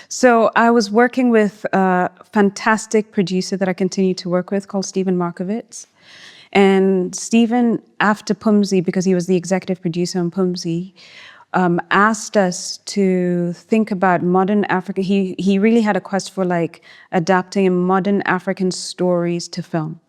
So I was working with a fantastic producer that I continue to work with called Stephen Markovitz. And Stephen, after Pumzi, because he was the executive producer on Pumzi, asked us to think about modern Africa. He really had a quest for like adapting modern African stories to film.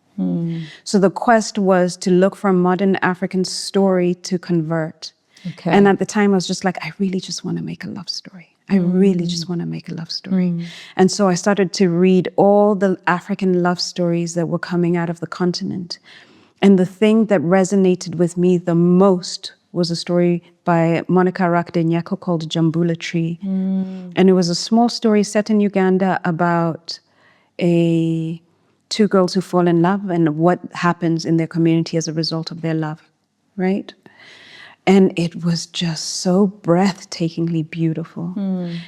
So the quest was to look for a modern African story to convert. Okay. And at the time I was just like, I really just want to make a love story. I really just want to make a love story. And so I started to read all the African love stories that were coming out of the continent. And the thing that resonated with me the most was a story by Monica Rakdenyeko called Jambula Tree. And it was a small story set in Uganda about two girls who fall in love and what happens in their community as a result of their love, right? And it was just so breathtakingly beautiful.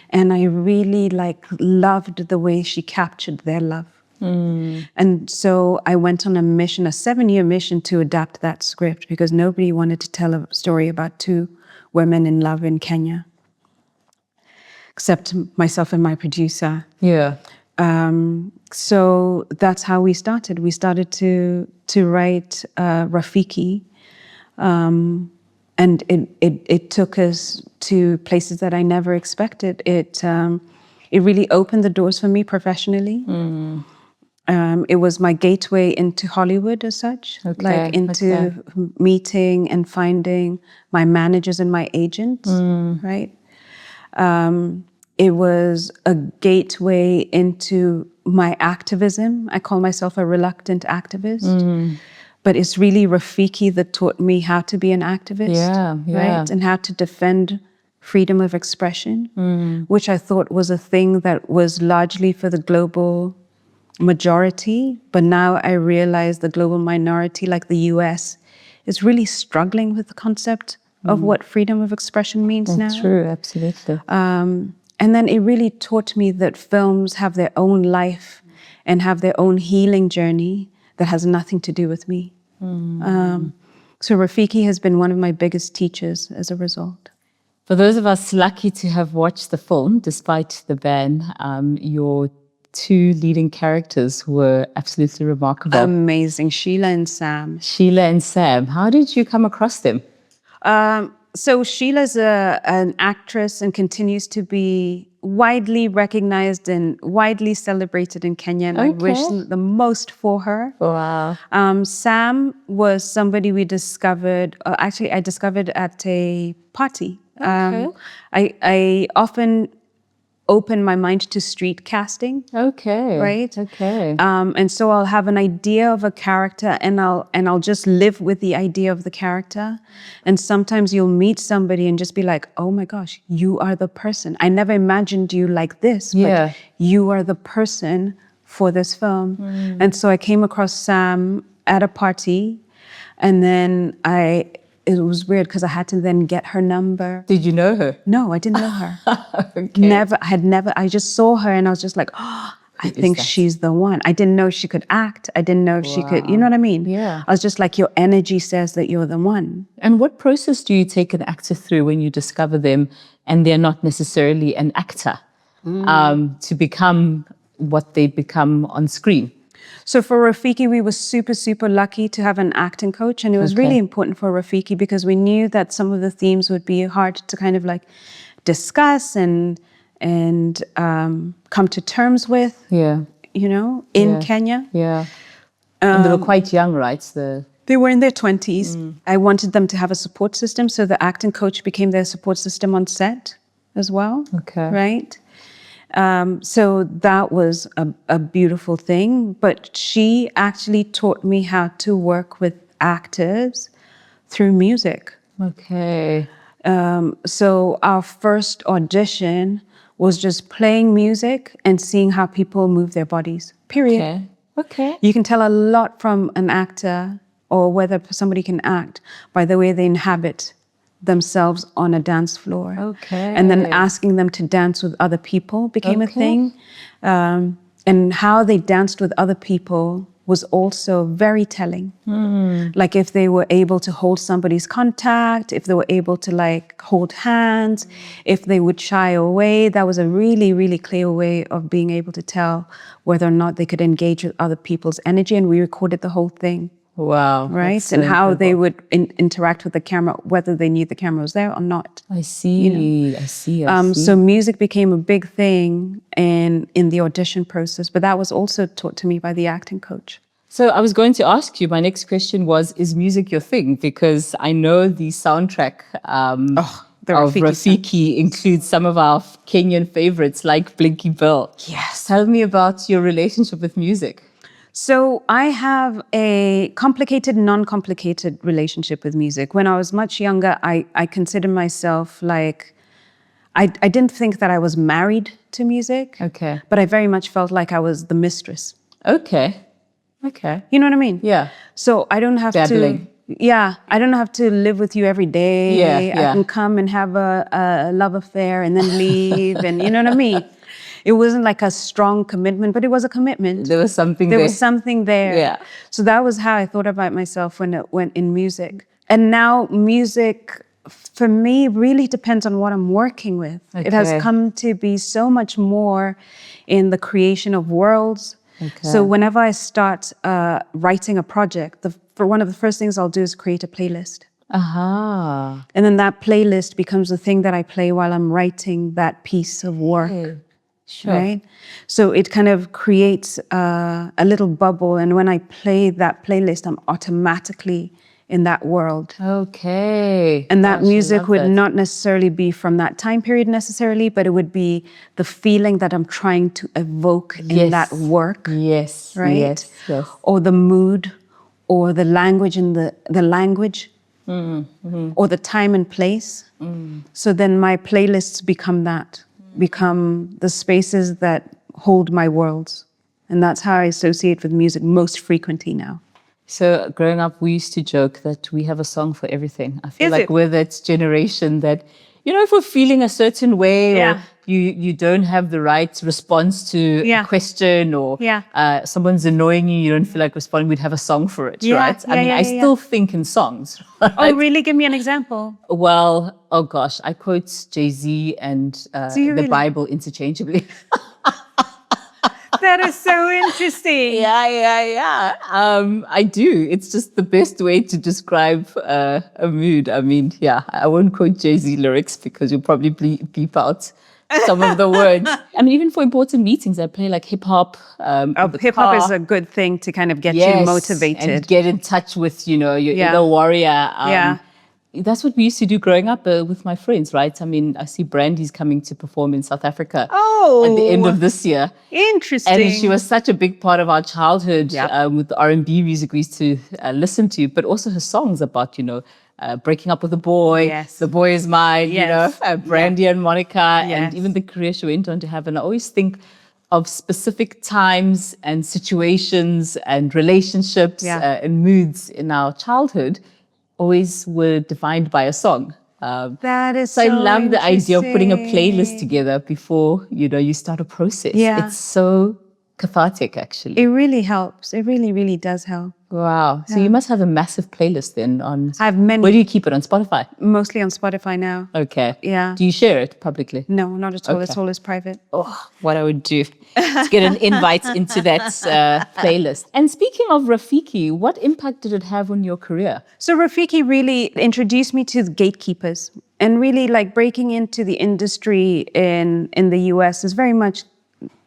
And I really loved the way she captured their love. And so I went on a mission, a 7-year mission to adapt that script because nobody wanted to tell a story about two women in love in Kenya, except myself and my producer. Yeah. So that's how we started. We started to write Rafiki, and it took us to places that I never expected. It really opened the doors for me professionally. It was my gateway into Hollywood as such, into meeting and finding my managers and my agents, right? It was a gateway into my activism. I call myself a reluctant activist, but it's really Rafiki that taught me how to be an activist, right? And how to defend freedom of expression, which I thought was a thing that was largely for the global majority, but now I realize the global minority, like the US, is really struggling with the concept of what freedom of expression means now. That's true, absolutely. And then it really taught me that films have their own life and have their own healing journey that has nothing to do with me. So Rafiki has been one of my biggest teachers as a result. For those of us lucky to have watched the film, despite the ban, your two leading characters were absolutely remarkable. Amazing, Sheila and Sam. Sheila and Sam. How did you come across them? So Sheila's an actress and continues to be widely recognized and widely celebrated in Kenya. And I wish the most for her. Wow. Sam was somebody we discovered, I discovered at a party. I often open my mind to street casting. Okay. Right? Okay. And so I'll have an idea of a character and I'll just live with the idea of the character. And sometimes you'll meet somebody and just be like, oh my gosh, you are the person. I never imagined you like this, but you are the person for this film. And so I came across Sam at a party, and then I it was weird because I had to then get her number. Did you know her? No, I didn't know her. Okay. I just saw her and I was just like, oh, I think she's the one. I didn't know she could act. I didn't know if she could, you know what I mean? Yeah. I was just like, your energy says that you're the one. And what process do you take an actor through when you discover them and they're not necessarily an actor to become what they become on screen? So for Rafiki, we were super, super lucky to have an acting coach. And it was really important for Rafiki because we knew that some of the themes would be hard to kind of like discuss and come to terms with, you know, in Kenya. Yeah. And they were quite young, right? They were in their 20s. I wanted them to have a support system. So the acting coach became their support system on set as well. Okay. Right? So that was a beautiful thing. But she actually taught me how to work with actors through music. Okay. So our first audition was just playing music and seeing how people move their bodies, period. Okay. You can tell a lot from an actor or whether somebody can act by the way they inhabit themselves on a dance floor. Okay. And then asking them to dance with other people became a thing. And how they danced with other people was also very telling. Like if they were able to hold somebody's contact, if they were able to like hold hands, if they would shy away, that was a really, really clear way of being able to tell whether or not they could engage with other people's energy. And we recorded the whole thing. Wow. Right? And how they would interact with the camera, whether they knew the camera was there or not. I see. You know? I see. So music became a big thing in the audition process, but that was also taught to me by the acting coach. So I was going to ask you, my next question was, is music your thing? Because I know the soundtrack of Rafiki includes some of our Kenyan favorites like Blinky Bill. Yes. Tell me about your relationship with music. So I have a complicated, non-complicated relationship with music. When I was much younger, I considered myself like, I didn't think that I was married to music. Okay. But I very much felt like I was the mistress. Okay. You know what I mean? Yeah. So I don't have Babbling. I don't have to live with you every day. Yeah. I can come and have a love affair and then leave and you know what I mean? It wasn't like a strong commitment, but it was a commitment. There was something there. There was something there. Yeah. So that was how I thought about myself when it went in music. And now music, for me, really depends on what I'm working with. Okay. It has come to be so much more in the creation of worlds. Okay. So whenever I start writing a project, for one of the first things I'll do is create a playlist. Aha. And then that playlist becomes the thing that I play while I'm writing that piece of work. Okay. Sure. Right? So it kind of creates a little bubble. And when I play that playlist, I'm automatically in that world. Okay. And that music would not necessarily be from that time period necessarily, but it would be the feeling that I'm trying to evoke in that work. Yes. Right? Yes. Or the mood, or the language and the language, or the time and place. So then my playlists become that. Become the spaces that hold my worlds. And that's how I associate with music most frequently now. So growing up, we used to joke that we have a song for everything. I feel like we're that generation that, you know, if we're feeling a certain way or you don't have the right response to a question or someone's annoying you, you don't feel like responding, we'd have a song for it, right? I mean, I still think in songs. Right? Oh, really? Give me an example. Well, oh gosh, I quote Jay-Z and the Bible interchangeably. That is so interesting. Yeah. I do. It's just the best way to describe a mood. I mean, I won't quote Jay-Z lyrics because you'll probably beep out some of the words. I mean, even for important meetings, I play like hip hop. Hip hop is a good thing to kind of get you motivated. And get in touch with, you know, your inner warrior. That's what we used to do growing up with my friends, right? I mean, I see Brandy's coming to perform in South Africa at the end of this year. Interesting. And she was such a big part of our childhood with the R&B music we used to listen to, but also her songs about, you know, breaking up with a boy, the boy is mine, you know, Brandy and Monica, and even the career she went on to have. And I always think of specific times and situations and relationships and moods in our childhood, always were defined by a song. That is So I love the idea of putting a playlist interesting. together before, you start a process. Yeah. It's so cathartic, actually. It really helps. It really, really does help. Wow. So you must have a massive playlist then on... I have many. Where do you keep it? On Spotify? Mostly on Spotify now. Okay. Yeah. Do you share it publicly? No, not at all. Okay. It's always private. Oh, what I would do to get an invite into that playlist. And speaking of Rafiki, what impact did it have on your career? So Rafiki really introduced me to the gatekeepers, and really like breaking into the industry in the US is very much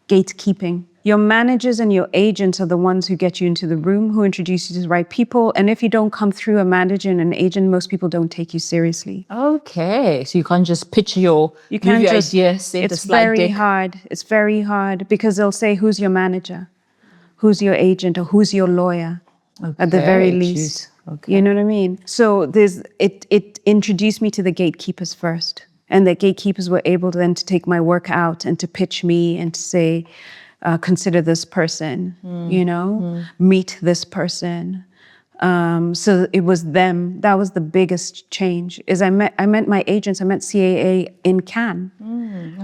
gatekeeping. Your managers and your agents are the ones who get you into the room, who introduce you to the right people. And if you don't come through a manager and an agent, most people don't take you seriously. Okay. So you can't just pitch your can't movie just- idea, send a It's slide very deck. hard. It's very hard because they'll say, who's your manager? Who's your agent? Or who's your lawyer? At the very Okay, least. geez. Okay. You know what I mean? So it introduced me to the gatekeepers first. And the gatekeepers were able then to take my work out and to pitch me and to say, consider this person, meet this person. So it was them. That was the biggest change. Is I met my agents. I met CAA in Cannes.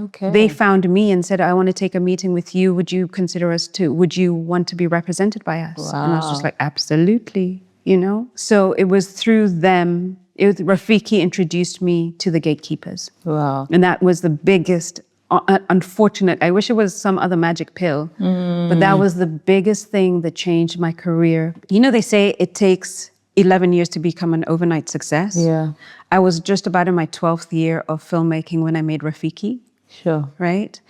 Okay. They found me and said, I want to take a meeting with you. Would you consider us to? Would you want to be represented by us? And I was just like, absolutely. So it was through them. Rafiki introduced me to the gatekeepers. Wow. And that was the biggest. Unfortunate. I wish it was some other magic pill, but that was the biggest thing that changed my career. They say it takes 11 years to become an overnight success. Yeah. I was just about in my 12th year of filmmaking when I made Rafiki, Sure. right?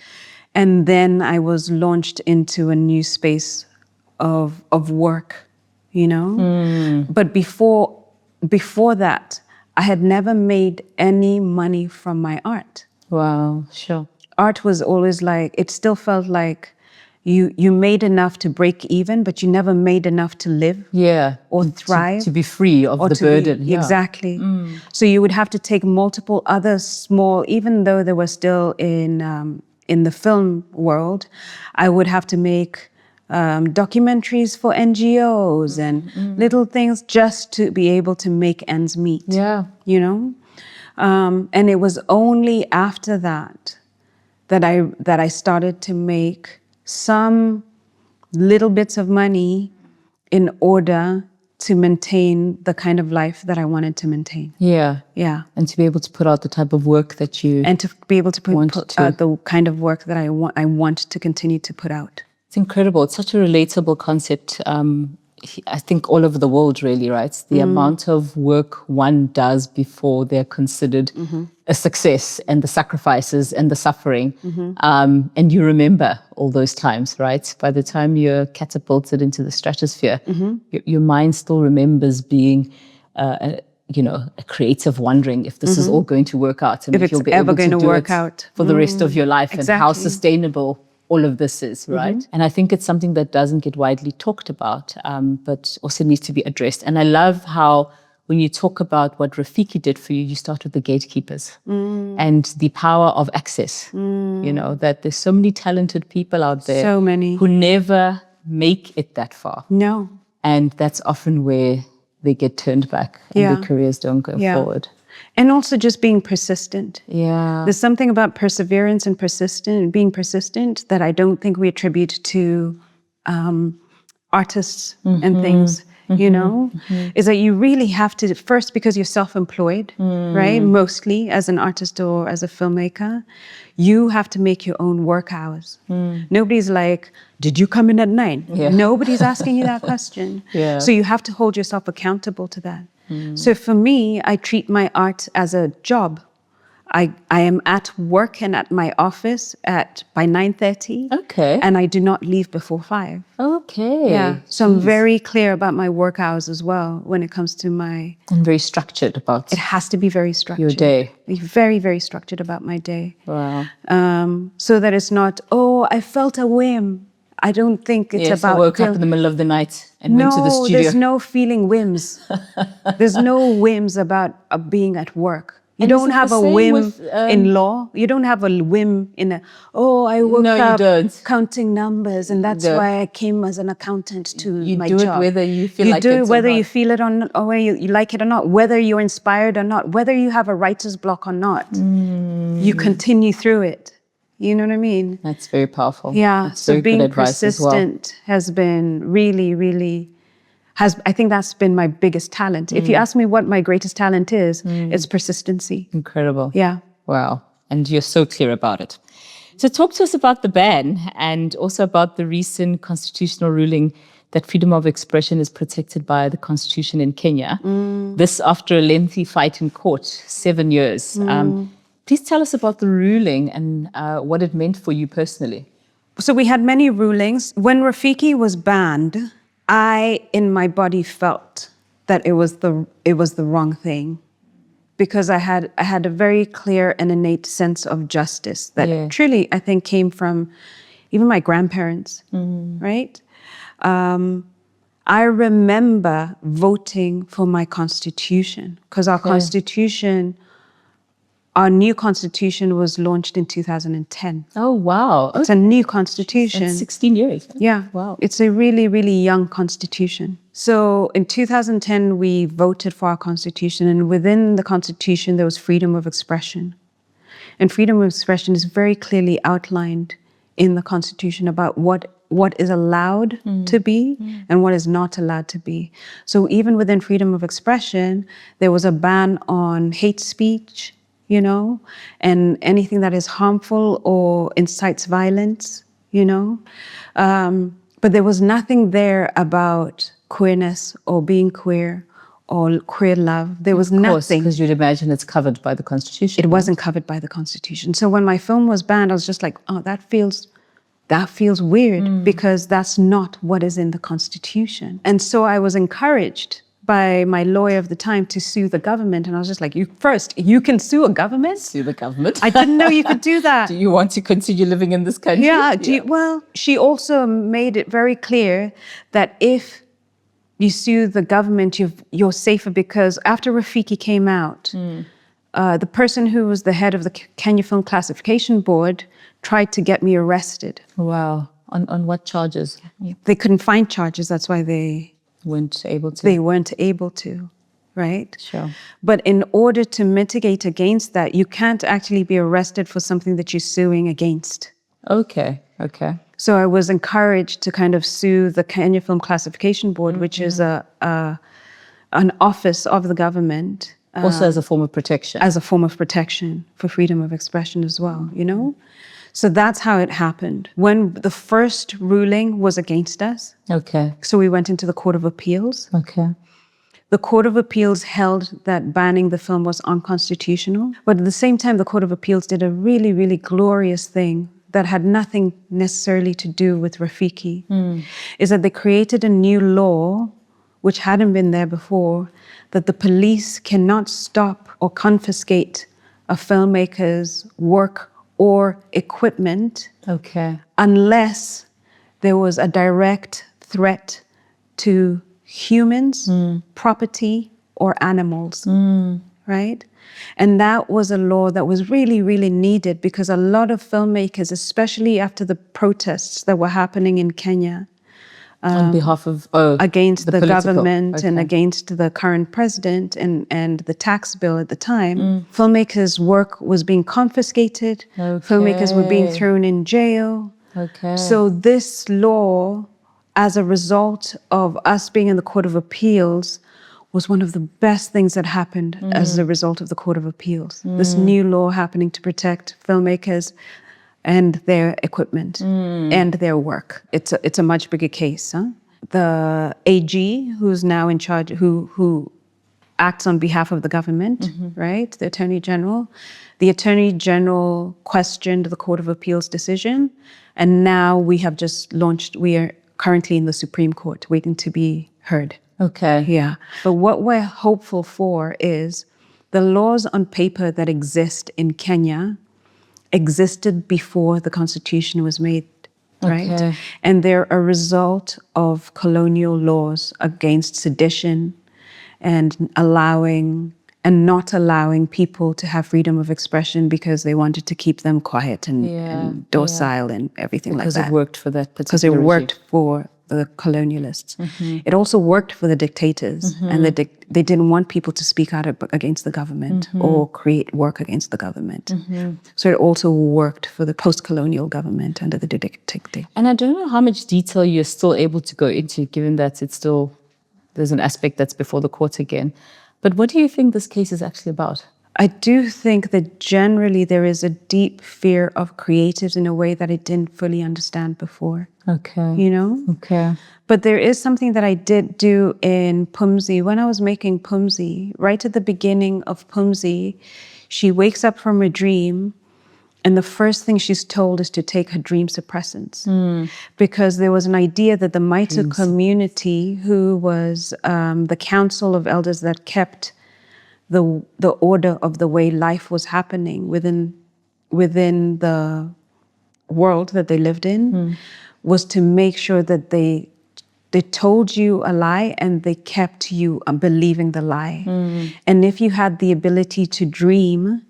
And then I was launched into a new space of work, But before that, I had never made any money from my art. Wow. Sure. Art was always like, it still felt like you made enough to break even, but you never made enough to live. Yeah. Or thrive. To be free of the burden. Yeah. Exactly. So you would have to take multiple other small, even though they were still in the film world, I would have to make documentaries for NGOs and little things just to be able to make ends meet. Yeah. And it was only after that I started to make some little bits of money in order to maintain the kind of life that I wanted to maintain. Yeah. Yeah. And to be able to put out the type of work that you... And to be able to Want put to. out the kind of work that I want to continue to put out. It's incredible. It's such a relatable concept. I think all over the world, really, right? The amount of work one does before they're considered a success, and the sacrifices and the suffering. And you remember all those times, right? By the time you're catapulted into the stratosphere, your mind still remembers being a creative, wondering if this is all going to work out, and If you'll it's be ever able going to to do work it out. for the rest of your life, and how Exactly. sustainable all of this is, right? And I think it's something that doesn't get widely talked about, but also needs to be addressed. And I love how when you talk about what Rafiki did for you, you start with the gatekeepers and the power of access. That there's so many talented people out there So many. who never make it that far. No. And that's often where they get turned back and Yeah. their careers don't go Yeah. forward. And also just being persistent. Yeah. There's something about perseverance and being persistent that I don't think we attribute to artists and things, is that you really have to, first because you're self-employed, right? Mostly as an artist or as a filmmaker, you have to make your own work hours. Nobody's like, did you come in at 9? Yeah. Nobody's asking you that question. Yeah. So you have to hold yourself accountable to that. So for me, I treat my art as a job. I am at work and at my office by 9:30. Okay. And I do not leave before 5. Okay. Yeah. So I'm very clear about my work hours as well when it comes to my... And very structured about It has to be very structured. your day. Very, very structured about my day. Wow. So that it's not, I felt a whim. I don't think it's Yes, about... I woke up in the middle of the night and went to the studio. There's no feeling whims. There's no whims about being at work. You And is don't it have the a same whim with, in law. You don't have a whim in a, oh, I woke No, you up don't. counting numbers and that's No. why I came as an accountant to You my do job. it whether you feel You like do it it whether or you not. feel it or whether you like it or not, whether you're inspired or not, whether you have a writer's block or not. You continue through it. You know what I mean? That's very powerful. Yeah. That's So very being good advice as well. persistent has been really, I think that's been my biggest talent. If you ask me what my greatest talent is, it's persistency. Incredible. Yeah. Wow. And you're so clear about it. So talk to us about the ban and also about the recent constitutional ruling that freedom of expression is protected by the constitution in Kenya. This after a lengthy fight in court, 7 years. Please tell us about the ruling and what it meant for you personally. So we had many rulings. When Rafiki was banned, I, in my body, felt that it was the wrong thing, because I had a very clear and innate sense of justice that truly I think came from even my grandparents, right? I remember voting for my constitution because our constitution, our new constitution was launched in 2010. Oh, wow. It's a new constitution. That's 16 years. Yeah. Wow. It's a really young constitution. So in 2010, we voted for our constitution, and within the constitution, there was freedom of expression. And freedom of expression is very clearly outlined in the constitution about what is allowed to be and what is not allowed to be. So even within freedom of expression, there was a ban on hate speech, you know, and anything that is harmful or incites violence, you know. But there was nothing there about queerness or being queer or queer love. There was nothing. Because you'd imagine it's covered by the constitution. It wasn't covered by the constitution. So when my film was banned, I was just like, oh, that feels weird because that's not what is in the constitution. And so I was encouraged by my lawyer of the time to sue the government. And I was just like, you can sue a government? Sue the government. I didn't know you could do that. Do you want to continue living in this country? Yeah. Well, she also made it very clear that if you sue the government, you're safer, because after Rafiki came out, the person who was the head of the Kenya Film Classification Board tried to get me arrested. Wow. On what charges? They couldn't find charges. That's why they weren't able to. They weren't able to, right? Sure. But in order to mitigate against that, you can't actually be arrested for something that you're suing against. Okay. So I was encouraged to kind of sue the Kenya Film Classification Board, which is an office of the government. Also as a form of protection. As a form of protection for freedom of expression as well, you know? So that's how it happened. When the first ruling was against us, okay. So we went into the Court of Appeals. Okay. The Court of Appeals held that banning the film was unconstitutional. But at the same time, the Court of Appeals did a really glorious thing that had nothing necessarily to do with Rafiki, is that they created a new law, which hadn't been there before, that the police cannot stop or confiscate a filmmaker's work or equipment unless there was a direct threat to humans, property, or animals, right? And that was a law that was really needed, because a lot of filmmakers, especially after the protests that were happening in Kenya, on behalf of against the government and against the current president and the tax bill at the time, filmmakers' work was being confiscated, filmmakers were being thrown in jail. So this law, as a result of us being in the Court of Appeals, was one of the best things that happened as a result of the Court of Appeals. This new law happening to protect filmmakers and their equipment and their work. It's a much bigger case. Huh? The AG, who's now in charge, who acts on behalf of the government, right? The Attorney General. The Attorney General questioned the Court of Appeals decision, and now we have just launched. We are currently in the Supreme Court, waiting to be heard. Okay. Yeah. But what we're hopeful for is the laws on paper that exist in Kenya existed before the Constitution was made, right? And they're a result of colonial laws against sedition and allowing and not allowing people to have freedom of expression because they wanted to keep them quiet and docile and everything because like that. it worked for that particular Because it regime. worked for the colonialists. It also worked for the dictators, and they didn't want people to speak out against the government or create work against the government. So it also worked for the post-colonial government under the dictator. And I don't know how much detail you're still able to go into, given that it's still, there's an aspect that's before the court again. But what do you think this case is actually about? I do think that generally there is a deep fear of creatives in a way that I didn't fully understand before. Okay. You know? Okay. But there is something that I did do in Pumzi. When I was making Pumzi, right at the beginning of Pumzi, she wakes up from a dream, and the first thing she's told is to take her dream suppressants. Because there was an idea that the Maita community, who was the council of elders that kept the order of the way life was happening within the world that they lived in, was to make sure that they told you a lie and they kept you believing the lie. And if you had the ability to dream,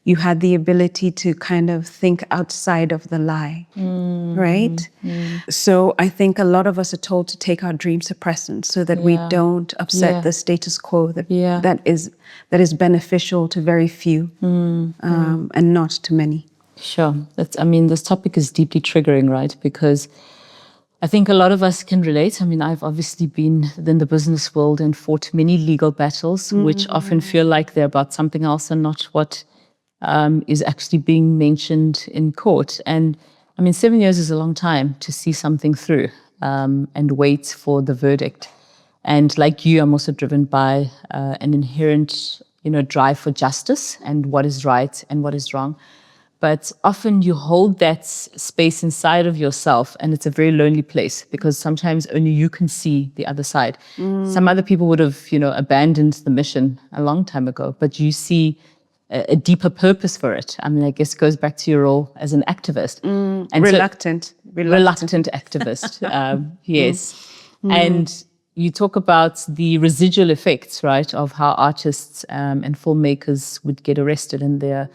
you had the ability to kind of think outside of the lie, right? So I think a lot of us are told to take our dream suppressants so that we don't upset the status quo that is beneficial to very few and not to many. Sure. This topic is deeply triggering, right? Because I think a lot of us can relate. I've obviously been in the business world and fought many legal battles, which often feel like they're about something else and not what is actually being mentioned in court. And 7 years is a long time to see something through and wait for the verdict. And like you, I'm also driven by an inherent, drive for justice and what is right and what is wrong. But often you hold that space inside of yourself, and it's a very lonely place because sometimes only you can see the other side. Some other people would have, abandoned the mission a long time ago, but you see a deeper purpose for it. I guess it goes back to your role as an activist. And Reluctant activist, yes. And you talk about the residual effects, right, of how artists and filmmakers would get arrested and their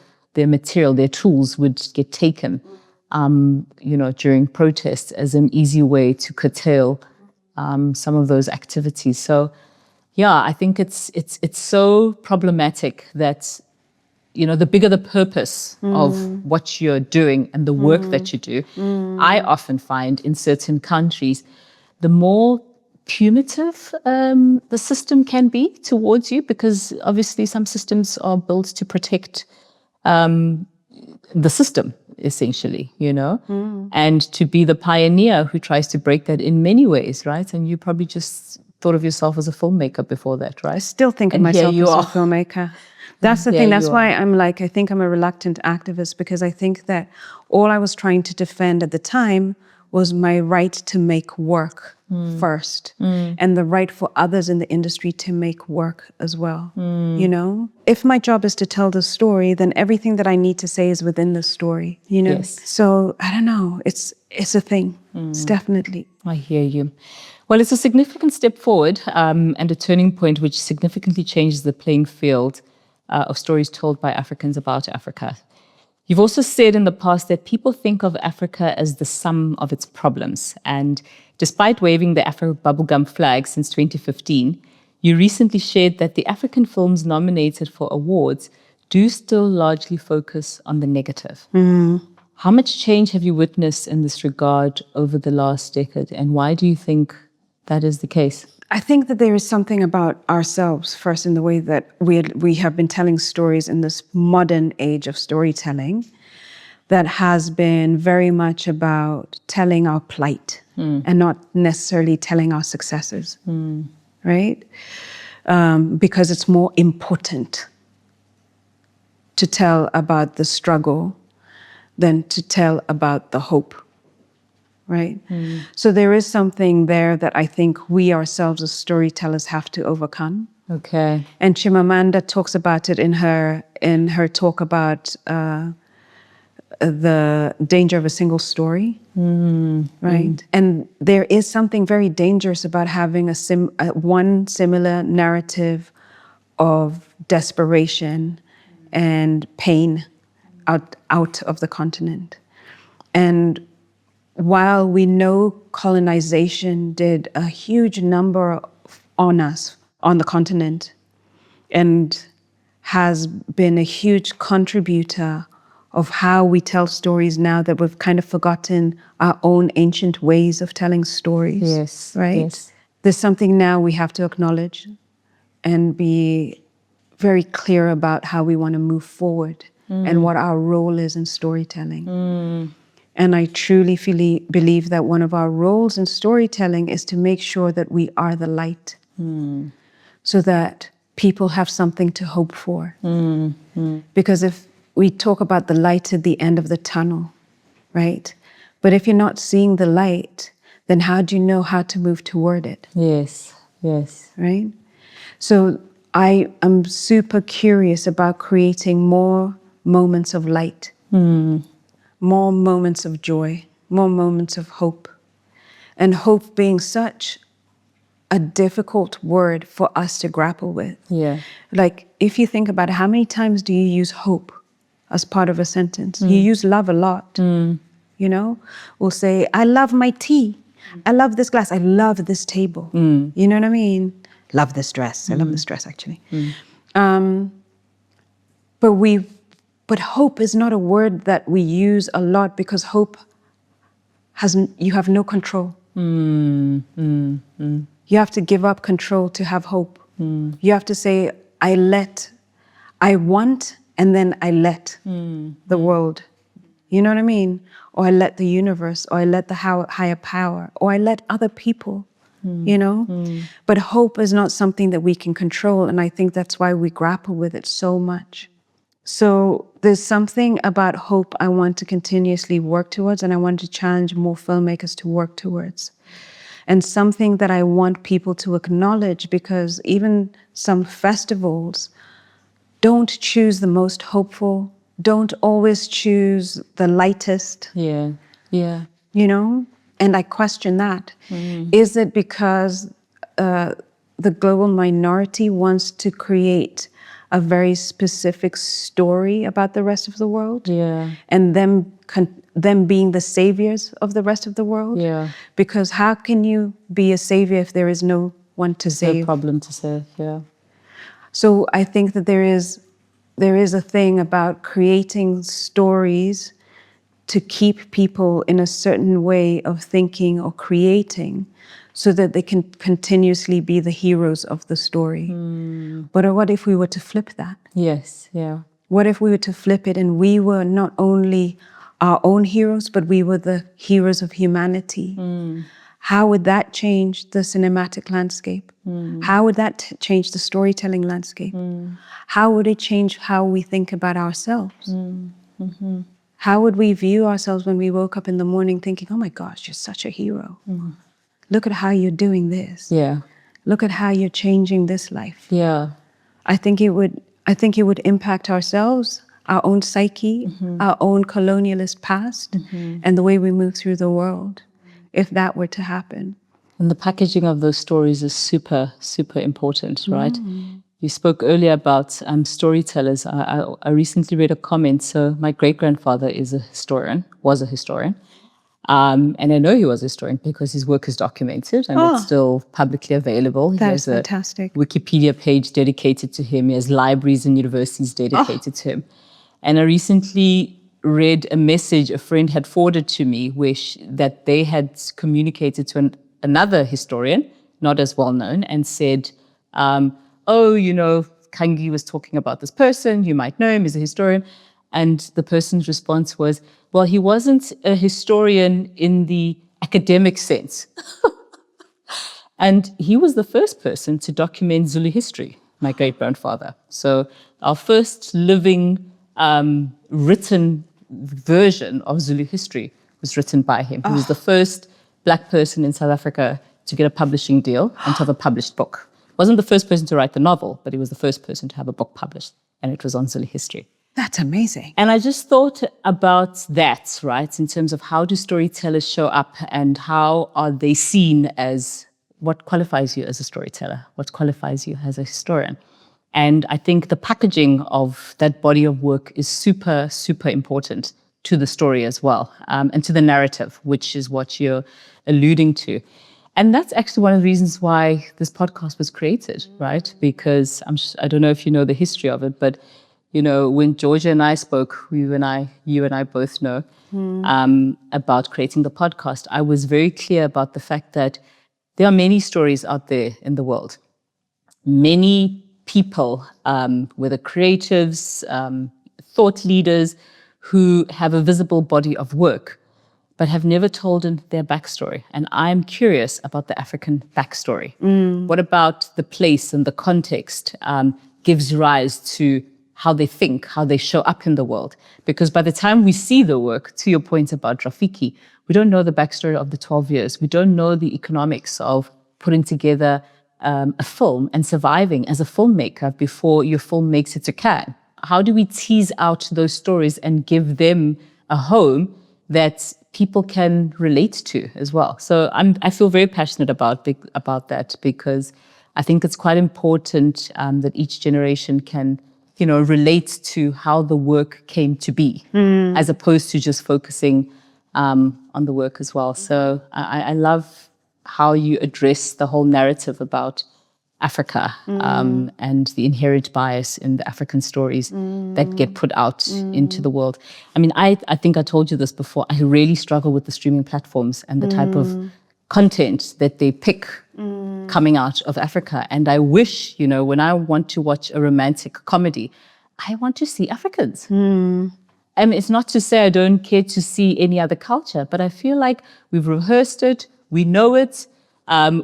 material, their tools would get taken, during protests as an easy way to curtail some of those activities. So, I think it's so problematic that, the bigger the purpose of what you're doing and the work that you do, I often find in certain countries, the more punitive the system can be towards you, because obviously some systems are built to protect the system, essentially, and to be the pioneer who tries to break that in many ways, right? And you probably just thought of yourself as a filmmaker before that, right? I still think of myself as a filmmaker. That's the thing. That's why I think I'm a reluctant activist, because I think that all I was trying to defend at the time was my right to make work first, and the right for others in the industry to make work as well. If my job is to tell the story, then everything that I need to say is within the story. Yes. So I don't know. It's a thing. It's definitely. I hear you. Well, it's a significant step forward and a turning point which significantly changes the playing field of stories told by Africans about Africa. You've also said in the past that people think of Africa as the sum of its problems. And despite waving the Afrobubblegum flag since 2015, you recently shared that the African films nominated for awards do still largely focus on the negative. How much change have you witnessed in this regard over the last decade? And why do you think that is the case? I think that there is something about ourselves, first, in the way that we have been telling stories in this modern age of storytelling, that has been very much about telling our plight and not necessarily telling our successes, right? Because it's more important to tell about the struggle than to tell about the hope. Right? So there is something there that I think we ourselves as storytellers have to overcome. Okay. And Chimamanda talks about it in her talk about the danger of a single story. Right? And there is something very dangerous about having one similar narrative of desperation and pain out of the continent. And while we know colonization did a huge number on us, on the continent, and has been a huge contributor of how we tell stories now, that we've kind of forgotten our own ancient ways of telling stories. Yes. Right? Yes. There's something now we have to acknowledge and be very clear about how we want to move forward and what our role is in storytelling. And I truly believe that one of our roles in storytelling is to make sure that we are the light, so that people have something to hope for. Because if we talk about the light at the end of the tunnel, right? But if you're not seeing the light, then how do you know how to move toward it? Yes. Yes. Right? So I am super curious about creating more moments of light, more moments of joy, more moments of hope. And hope being such a difficult word for us to grapple with. Yeah. Like, if you think about it, how many times do you use hope as part of a sentence? You use love a lot. You know, we'll say, I love my tea. I love this glass. I love this table. You know what I mean? Love this dress. I love this dress, actually. But hope is not a word that we use a lot, because hope you have no control. You have to give up control to have hope. You have to say, I want, and then I let the world. You know what I mean? Or I let the universe, or I let the higher power, or I let other people, you know? But hope is not something that we can control, and I think that's why we grapple with it so much. So there's something about hope I want to continuously work towards, and I want to challenge more filmmakers to work towards. And something that I want people to acknowledge, because even some festivals don't choose the most hopeful, don't always choose the lightest. Yeah. Yeah. You know? And I question that. Is it because the global minority wants to create a very specific story about the rest of the world? Yeah. And them being the saviors of the rest of the world? Yeah. Because how can you be a savior if there is no one to save? No problem to save, yeah. So I think that there is a thing about creating stories to keep people in a certain way of thinking or creating, so that they can continuously be the heroes of the story. But what if we were to flip that? Yes, yeah. What if we were to flip it and we were not only our own heroes, but we were the heroes of humanity? How would that change the cinematic landscape? How would that change the storytelling landscape? How would it change how we think about ourselves? How would we view ourselves when we woke up in the morning thinking, oh my gosh, you're such a hero. Look at how you're doing this. Yeah. Look at how you're changing this life. Yeah. I think it would impact ourselves, our own psyche, our own colonialist past, and the way we move through the world, if that were to happen. And the packaging of those stories is super, super important, right? You spoke earlier about storytellers. I recently read a comment. So my great-grandfather was a historian. And I know he was a historian because his work is documented and it's still publicly available. That is fantastic. Wikipedia page dedicated to him. He has libraries and universities dedicated to him. And I recently read a message a friend had forwarded to me, that they had communicated to another historian, not as well known, and said, Khangi was talking about this person, you might know him, he's a historian. And the person's response was, well, he wasn't a historian in the academic sense. And he was the first person to document Zulu history, my great-grandfather. So our first living written version of Zulu history was written by him. He was the first Black person in South Africa to get a publishing deal and to have a published book. Wasn't the first person to write the novel, but he was the first person to have a book published, and it was on Zulu history. That's amazing. And I just thought about that, right, in terms of how do storytellers show up and how are they seen as what qualifies you as a storyteller, what qualifies you as a historian. And I think the packaging of that body of work is super, super important to the story as well, and to the narrative, which is what you're alluding to. And that's actually one of the reasons why this podcast was created, right? Because I don't know if you know the history of it, but when Georgia and I spoke, you and I both know about creating the podcast, I was very clear about the fact that there are many stories out there in the world. Many people, whether creatives, thought leaders, who have a visible body of work, but have never told their backstory. And I'm curious about the African backstory. What about the place and the context gives rise to how they think, how they show up in the world? Because by the time we see the work, to your point about Rafiki, we don't know the backstory of the 12 years. We don't know the economics of putting together a film and surviving as a filmmaker before your film makes it to Cannes. How do we tease out those stories and give them a home that people can relate to as well? So I feel very passionate about that, because I think it's quite important that each generation can, relate to how the work came to be, as opposed to just focusing on the work as well. So I love how you address the whole narrative about Africa and the inherent bias in the African stories that get put out into the world. I mean, I think I told you this before. I really struggle with the streaming platforms and the type of content that they pick coming out of Africa. And I wish, when I want to watch a romantic comedy, I want to see Africans. I mean, it's not to say I don't care to see any other culture, but I feel like we've rehearsed it, we know it.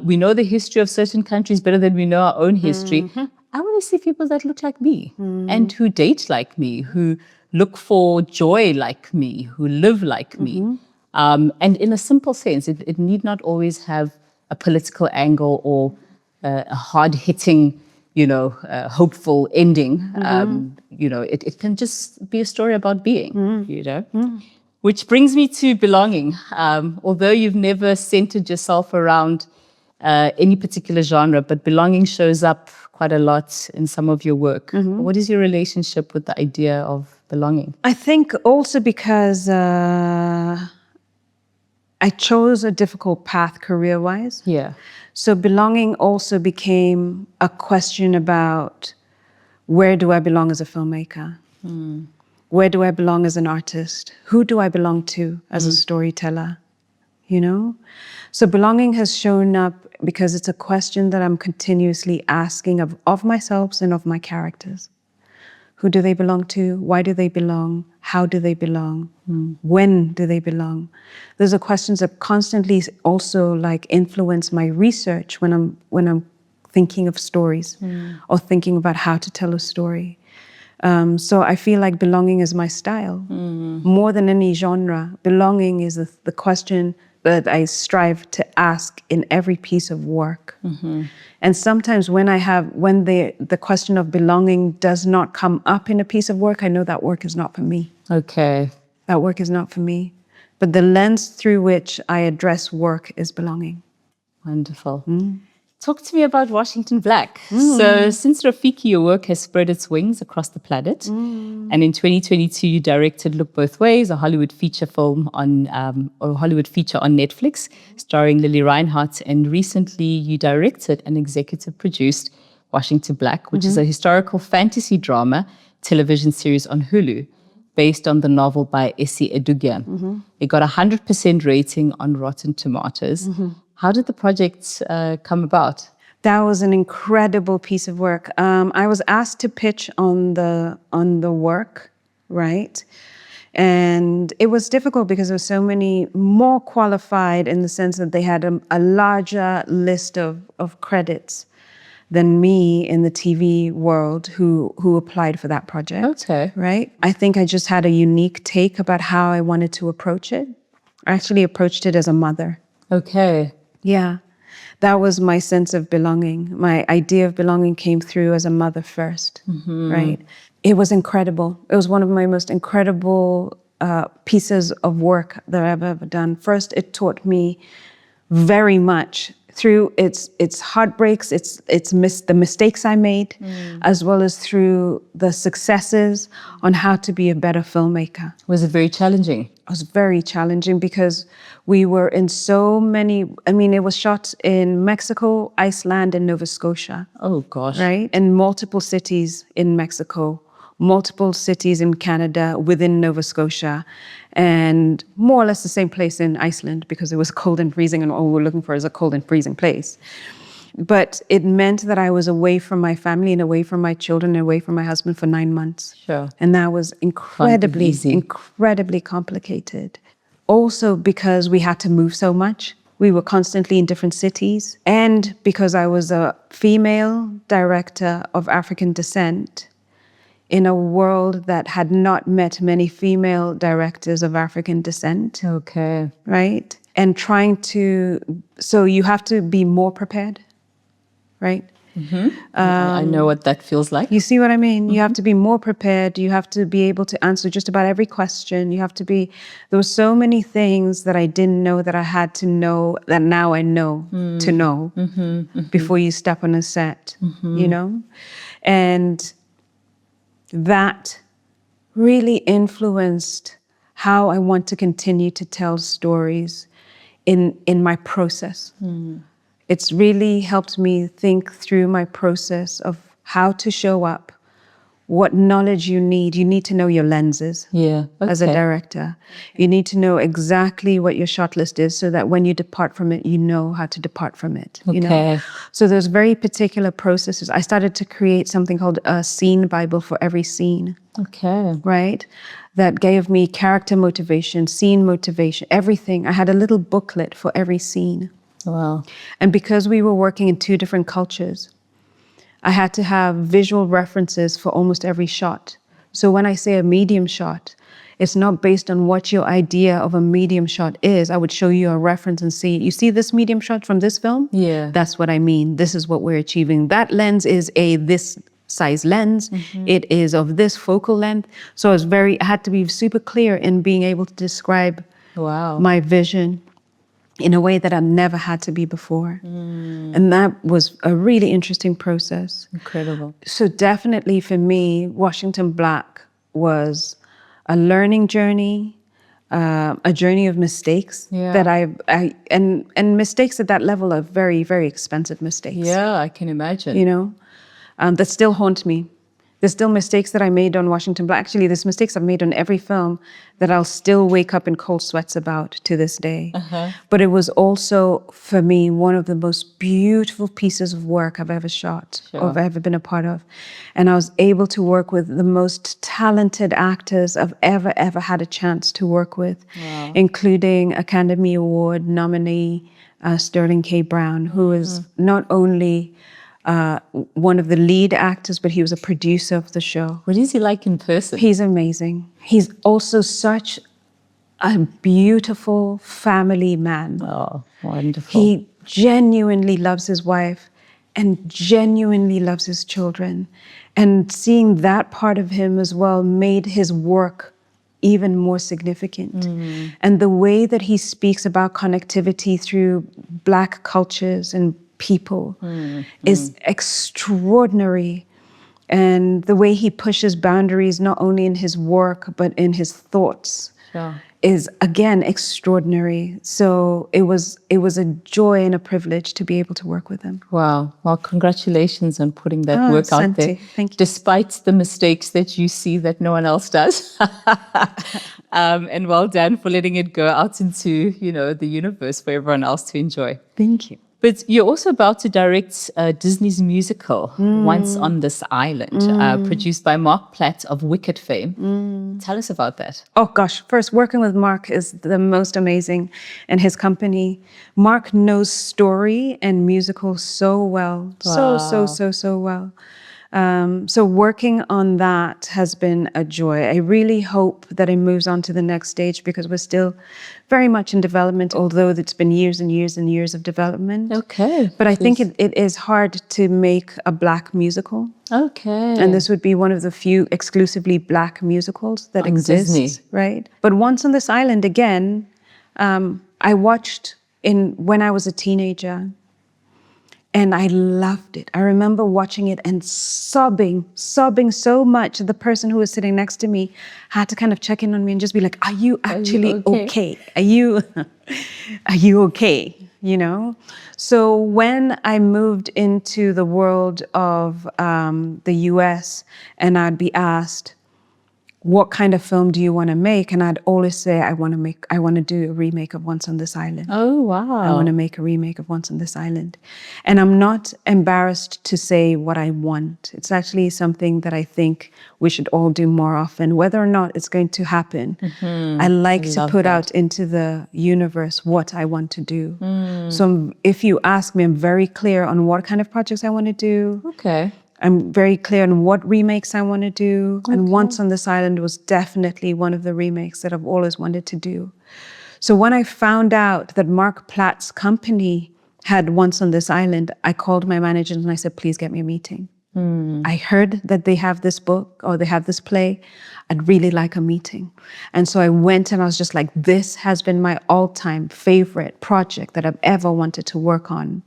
We know the history of certain countries better than we know our own history. I want to see people that look like me and who date like me, who look for joy like me, who live like me. And in a simple sense, it need not always have a political angle or a hard-hitting, hopeful ending. It can just be a story about being, Which brings me to belonging. Although you've never centered yourself around any particular genre, but belonging shows up quite a lot in some of your work. What is your relationship with the idea of belonging? I think also because I chose a difficult path career-wise. Yeah. So belonging also became a question about, where do I belong as a filmmaker? Where do I belong as an artist? Who do I belong to as a storyteller? So belonging has shown up because it's a question that I'm continuously asking of myself and of my characters. Who do they belong to? Why do they belong? How do they belong? When do they belong? Those are questions that constantly also influence my research when I'm thinking of stories or thinking about how to tell a story. So I feel like belonging is my style. More than any genre, belonging is the question that I strive to ask in every piece of work. And sometimes when the question of belonging does not come up in a piece of work, I know that work is not for me. Okay. That work is not for me. But the lens through which I address work is belonging. Wonderful. Talk to me about Washington Black. So since Rafiki, your work has spread its wings across the planet. And in 2022, you directed Look Both Ways, a Hollywood feature film on Netflix, starring Lili Reinhart. And recently, you directed and executive produced Washington Black, which is a historical fantasy drama television series on Hulu, based on the novel by Essie Edugian. It got a 100% rating on Rotten Tomatoes. How did the project come about? That was an incredible piece of work. I was asked to pitch on the work, right? And it was difficult because there were so many more qualified, in the sense that they had a larger list of credits than me in the TV world who applied for that project. Okay. Right? I think I just had a unique take about how I wanted to approach it. I actually approached it as a mother. Okay. Yeah. That was my sense of belonging. My idea of belonging came through as a mother first, right? It was incredible. It was one of my most incredible pieces of work that I've ever done. First, it taught me very much through its heartbreaks, the mistakes I made, as well as through the successes on how to be a better filmmaker. Was it very challenging? It was very challenging because we were in so many, it was shot in Mexico, Iceland, and Nova Scotia. Oh, gosh. Right? In multiple cities in Mexico, multiple cities in Canada within Nova Scotia, and more or less the same place in Iceland because it was cold and freezing, and all we were looking for is a cold and freezing place. But it meant that I was away from my family and away from my children and away from my husband for 9 months. Sure. And that was incredibly complicated. Also because we had to move so much. We were constantly in different cities. And because I was a female director of African descent in a world that had not met many female directors of African descent. Okay. Right? And so you have to be more prepared. Right? Mm-hmm. I know what that feels like. You see what I mean? Mm-hmm. You have to be more prepared. You have to be able to answer just about every question. There were so many things that I didn't know that I had to know that now I know to know before you step on a set, you know? And that really influenced how I want to continue to tell stories in my process. It's really helped me think through my process of how to show up, what knowledge you need. You need to know your lenses as a director. You need to know exactly what your shot list is so that when you depart from it, you know how to depart from it. You know? So there's very particular processes. I started to create something called a scene Bible for every scene. Okay. Right? That gave me character motivation, scene motivation, everything. I had a little booklet for every scene. Wow. And because we were working in 2 different cultures, I had to have visual references for almost every shot. So when I say a medium shot, it's not based on what your idea of a medium shot is. I would show you a reference and say, you see this medium shot from this film? Yeah. That's what I mean. This is what we're achieving. That lens is this size lens. It is of this focal length. So I had to be super clear in being able to describe my vision in a way that I never had to be before. And that was a really interesting process. Incredible. So definitely for me, Washington Black was a learning journey, a journey of mistakes that and mistakes at that level are very, very expensive mistakes. Yeah, I can imagine. You know, that still haunt me. There's still mistakes that I made on Washington Black. Actually, there's mistakes I've made on every film that I'll still wake up in cold sweats about to this day. But it was also, for me, one of the most beautiful pieces of work I've ever shot or I've ever been a part of. And I was able to work with the most talented actors I've ever had a chance to work with, including Academy Award nominee Sterling K. Brown, who is not only one of the lead actors, but he was a producer of the show. What is he like in person? He's amazing. He's also such a beautiful family man. Oh, wonderful. He genuinely loves his wife and genuinely loves his children. And seeing that part of him as well made his work even more significant. And the way that he speaks about connectivity through Black cultures and people is extraordinary. And the way he pushes boundaries, not only in his work, but in his thoughts, is, again, extraordinary. So it was a joy and a privilege to be able to work with him. Wow. Well, congratulations on putting that work out there. Thank you. Despite the mistakes that you see that no one else does. And well done for letting it go out into, the universe for everyone else to enjoy. Thank you. But you're also about to direct Disney's musical, Once on This Island, produced by Mark Platt of Wicked fame. Tell us about that. Oh, gosh. First, working with Mark is the most amazing, and his company. Mark knows story and musical so well. Wow. So well. So working on that has been a joy. I really hope that it moves on to the next stage because we're still very much in development, although it's been years and years and years of development. Okay. But I think it is hard to make a Black musical. Okay. And this would be one of the few exclusively Black musicals that exist. Disney. Right? But Once on This Island, again, I watched when I was a teenager. And I loved it. I remember watching it and sobbing so much. The person who was sitting next to me had to kind of check in on me and just be like, are you actually okay? Are you okay? You know? So when I moved into the world of the US, and I'd be asked, what kind of film do you want to make? And I'd always say, I want to do a remake of Once on This Island. Oh, wow. I want to make a remake of Once on This Island. And I'm not embarrassed to say what I want. It's actually something that I think we should all do more often. Whether or not it's going to happen, I like to put out into the universe what I want to do. So if you ask me, I'm very clear on what kind of projects I want to do. Okay. I'm very clear on what remakes I want to do. And Once on This Island was definitely one of the remakes that I've always wanted to do. So when I found out that Mark Platt's company had Once on This Island, I called my manager and I said, please get me a meeting. I heard that they have this book or they have this play. I'd really like a meeting. And so I went and I was just like, this has been my all-time favorite project that I've ever wanted to work on.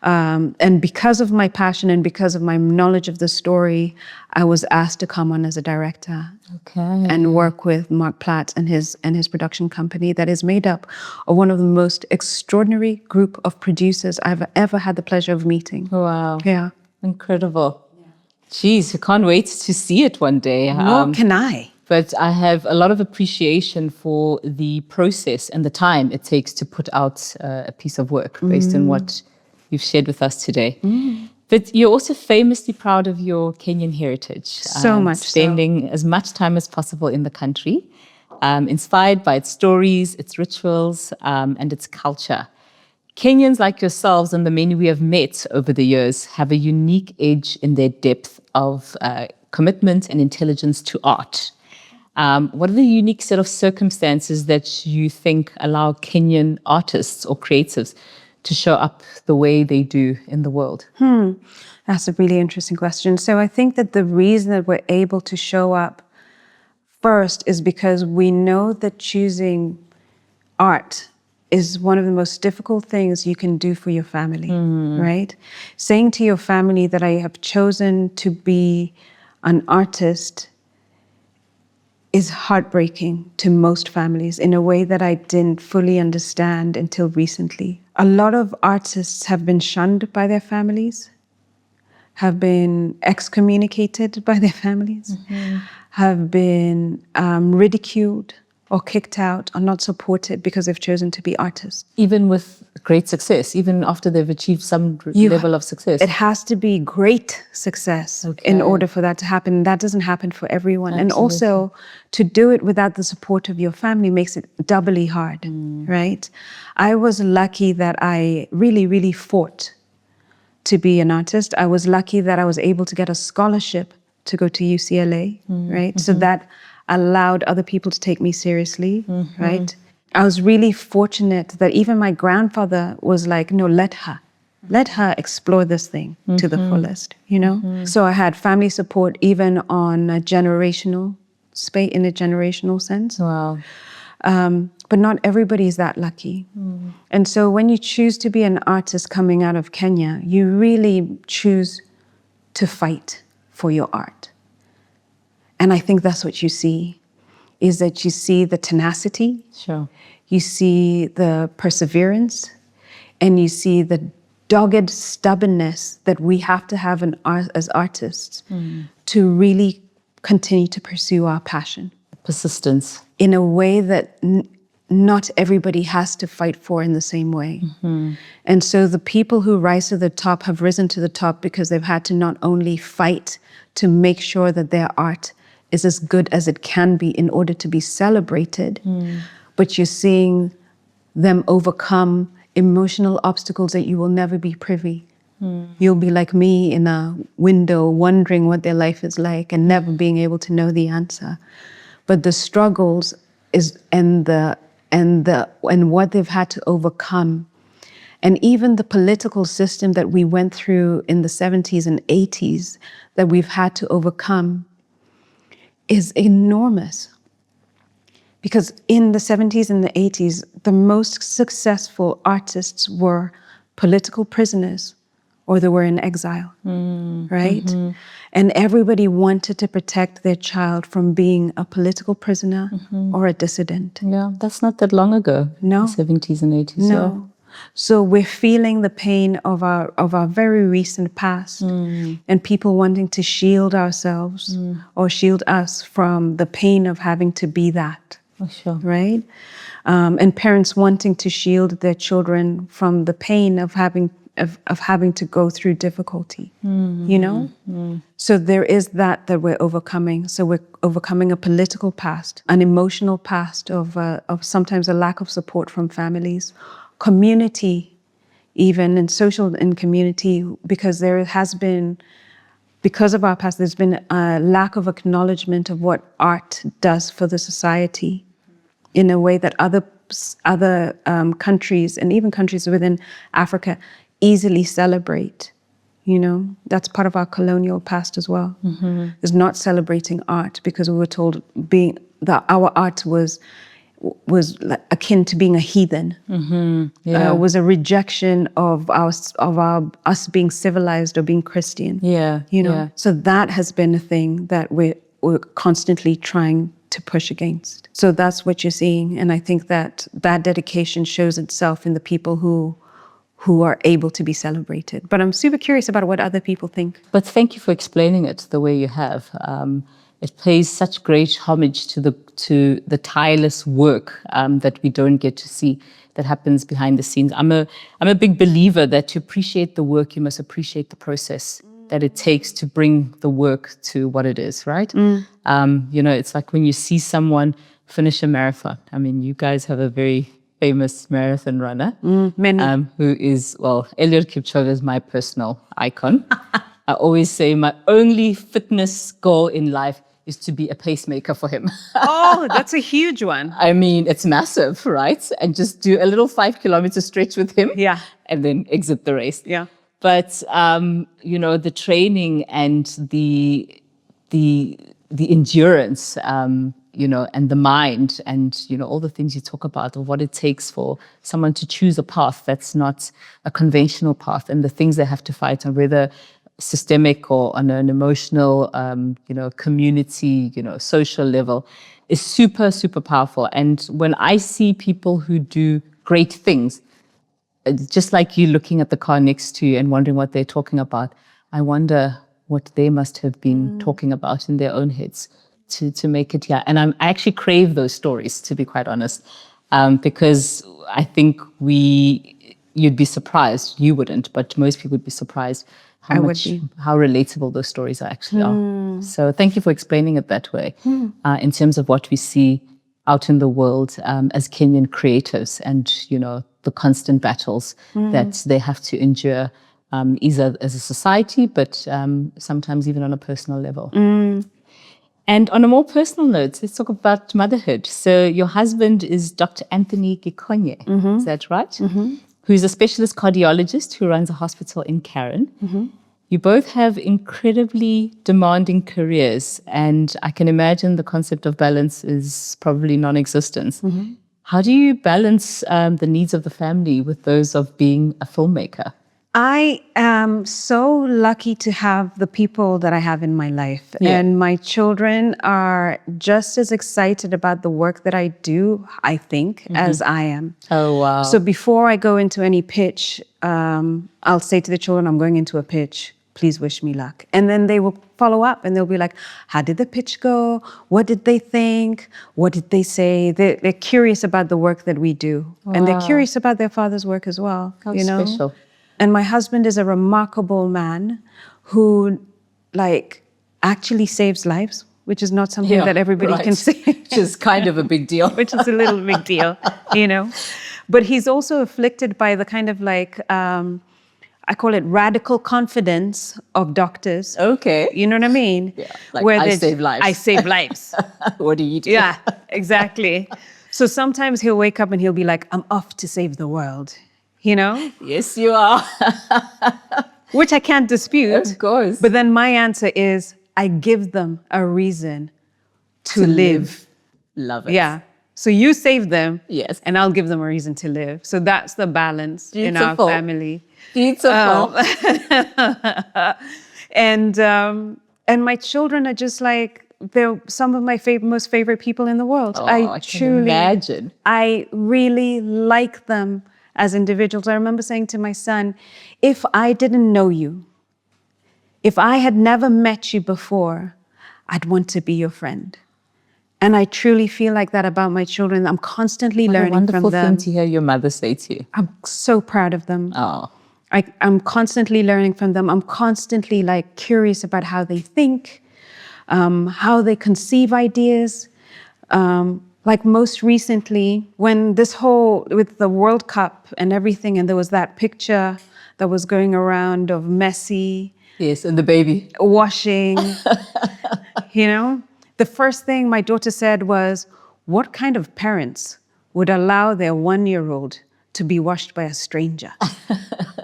And because of my passion and because of my knowledge of the story, I was asked to come on as a director and work with Mark Platt and his production company that is made up of one of the most extraordinary group of producers I've ever had the pleasure of meeting. Wow. Yeah. Incredible. Jeez, I can't wait to see it one day. Nor can I. But I have a lot of appreciation for the process and the time it takes to put out a piece of work based on what you've shared with us today. But you're also famously proud of your Kenyan heritage. So much spending as much time as possible in the country, inspired by its stories, its rituals, and its culture. Kenyans like yourselves and the many we have met over the years have a unique edge in their depth of commitment and intelligence to art. What are the unique set of circumstances that you think allow Kenyan artists or creatives to show up the way they do in the world? That's a really interesting question. So I think that the reason that we're able to show up first is because we know that choosing art is one of the most difficult things you can do for your family, right? Saying to your family that I have chosen to be an artist is heartbreaking to most families in a way that I didn't fully understand until recently. A lot of artists have been shunned by their families, have been excommunicated by their families, have been ridiculed or kicked out or not supported because they've chosen to be artists. Even with great success, even after they've achieved some level of success? It has to be great success in order for that to happen. That doesn't happen for everyone. Absolutely. And also, to do it without the support of your family makes it doubly hard, right? I was lucky that I really, really fought to be an artist. I was lucky that I was able to get a scholarship to go to UCLA, right? So that allowed other people to take me seriously, right? I was really fortunate that even my grandfather was like, no, let her explore this thing to the fullest, you know? So I had family support even on a generational space, in a generational sense. Wow. But not everybody is that lucky. And so when you choose to be an artist coming out of Kenya, you really choose to fight for your art. And I think that's what you see, is that you see the tenacity, you see the perseverance, and you see the dogged stubbornness that we have to have as artists to really continue to pursue our passion. Persistence. In a way that not everybody has to fight for in the same way. And so the people who rise to the top have risen to the top because they've had to not only fight to make sure that their art is as good as it can be in order to be celebrated, but you're seeing them overcome emotional obstacles that you will never be privy. You'll be like me in a window wondering what their life is like and never being able to know the answer. But the struggles and what they've had to overcome, and even the political system that we went through in the 70s and 80s that we've had to overcome is enormous. Because in the 70s and the 80s, the most successful artists were political prisoners or they were in exile, right? And everybody wanted to protect their child from being a political prisoner or a dissident. Yeah, that's not that long ago. No. The 70s and 80s. No. Yeah. So we're feeling the pain of our very recent past, and people wanting to shield ourselves or shield us from the pain of having to be that. Oh, sure. Right? And parents wanting to shield their children from the pain of having to go through difficulty. You know? So there is that we're overcoming. So we're overcoming a political past, an emotional past of sometimes a lack of support from families, community, even and social and community, because there has been, because of our past, there's been a lack of acknowledgement of what art does for the society in a way that other countries and even countries within Africa easily celebrate. You know, that's part of our colonial past as well. Is not celebrating art because we were told that our art was like akin to being a heathen. Was a rejection of us being civilized or being Christian. Yeah. You know, so that has been a thing that we're constantly trying to push against. So that's what you're seeing, and I think that dedication shows itself in the people who are able to be celebrated. But I'm super curious about what other people think. But thank you for explaining it the way you have. It pays such great homage to the tireless work that we don't get to see that happens behind the scenes. I'm a big believer that to appreciate the work, you must appreciate the process that it takes to bring the work to what it is, right? You know, it's like when you see someone finish a marathon. I mean, you guys have a very famous marathon runner, who is, well, Eliud Kipchoge is my personal icon. I always say my only fitness goal in life is to be a pacemaker for him. Oh, that's a huge one. I mean, it's massive, right? And just do a little 5-kilometer stretch with him. Yeah. And then exit the race. Yeah. But, you know, the training and the endurance, you know, and the mind and, you know, all the things you talk about of what it takes for someone to choose a path that's not a conventional path and the things they have to fight on, whether systemic or on an emotional, you know, community, you know, social level, is super, super powerful. And when I see people who do great things, just like you looking at the car next to you and wondering what they're talking about, I wonder what they must have been talking about in their own heads to make it here. And I actually crave those stories, to be quite honest, because I think you'd be surprised, you wouldn't, but most people would be surprised how relatable those stories actually are. So thank you for explaining it that way in terms of what we see out in the world as Kenyan creators and, you know, the constant battles that they have to endure either as a society, but sometimes even on a personal level. And on a more personal note, let's talk about motherhood. So your husband is Dr. Anthony Gikonye, is that right? Who's a specialist cardiologist who runs a hospital in Karen. You both have incredibly demanding careers, and I can imagine the concept of balance is probably non-existent. How do you balance the needs of the family with those of being a filmmaker? I am so lucky to have the people that I have in my life. And my children are just as excited about the work that I do, I think, as I am. Oh, wow. So before I go into any pitch, I'll say to the children, I'm going into a pitch. Please wish me luck. And then they will follow up and they'll be like, how did the pitch go? What did they think? What did they say? They're curious about the work that we do. Wow. And they're curious about their father's work as well. How special. And my husband is a remarkable man who, like, actually saves lives, which is not something that everybody can say. Which is kind of a big deal. Which is a little big deal, you know. But he's also afflicted by the kind of like, I call it radical confidence of doctors. Okay. You know what I mean? Yeah. Like, where I save lives. I save lives. What do you do? Yeah, exactly. So sometimes he'll wake up and he'll be like, I'm off to save the world. You know? Yes, you are. Which I can't dispute. Of course. But then my answer is, I give them a reason to live. Love it. Yeah. So you save them, Yes. and I'll give them a reason to live. So that's the balance in our Beautiful. family. Beautiful. And my children are just like, they're some of my most favorite people in the world. Oh, I can imagine. I really like them as individuals. I remember saying to my son, if I didn't know you, if I had never met you before, I'd want to be your friend. And I truly feel like that about my children. I'm constantly learning from them. What a wonderful thing to hear your mother say to you. I'm so proud of them. Oh. I'm constantly learning from them. I'm constantly like curious about how they think, how they conceive ideas. Like most recently, when this whole, with the World Cup and everything, and there was that picture that was going around of Messi. Yes, and the baby. Washing, you know? The first thing my daughter said was, what kind of parents would allow their 1-year-old to be washed by a stranger?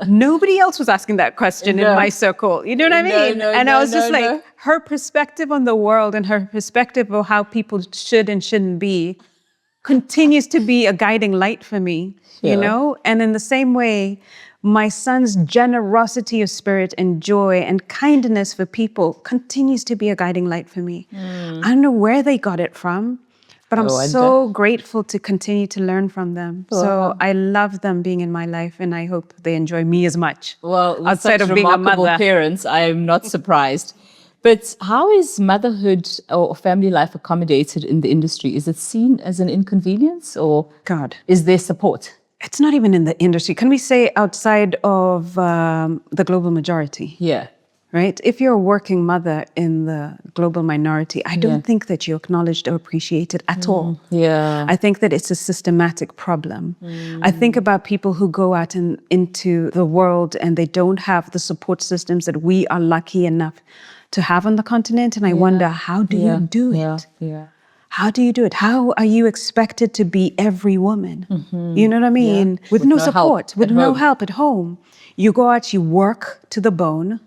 Nobody else was asking that question in my circle. You know what I mean? I was just like, her perspective on the world and her perspective of how people should and shouldn't be continues to be a guiding light for me, you know? And in the same way, my son's generosity of spirit and joy and kindness for people continues to be a guiding light for me. I don't know where they got it from, but I'm so grateful to continue to learn from them. So I love them being in my life, and I hope they enjoy me as much. Well, outside of being a mother. Parents, I am not surprised. But how is motherhood or family life accommodated in the industry? Is it seen as an inconvenience, or is there support? It's not even in the industry. Can we say outside of the global majority? Yeah. Right? If you're a working mother in the global minority, I don't think that you're acknowledged or appreciated at all. Yeah. I think that it's a systematic problem. I think about people who go out into the world and they don't have the support systems that we are lucky enough to have on the continent. And I wonder, how do you do it? Yeah. How do you do it? How are you expected to be every woman? You know what I mean? With no support, with no help at home. You go out, you work to the bone.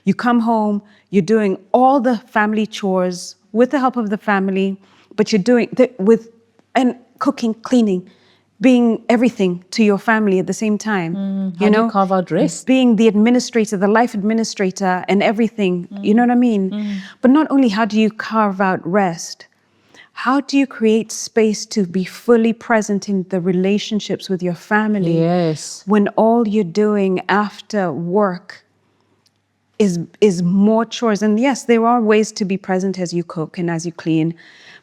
You come home, you're doing all the family chores with the help of the family, but you're doing and cooking, cleaning, being everything to your family at the same time. How do you carve out rest? Being the administrator, the life administrator and everything, you know what I mean? But not only how do you carve out rest, how do you create space to be fully present in the relationships with your family? Yes. When all you're doing after work is more chores. And yes, there are ways to be present as you cook and as you clean,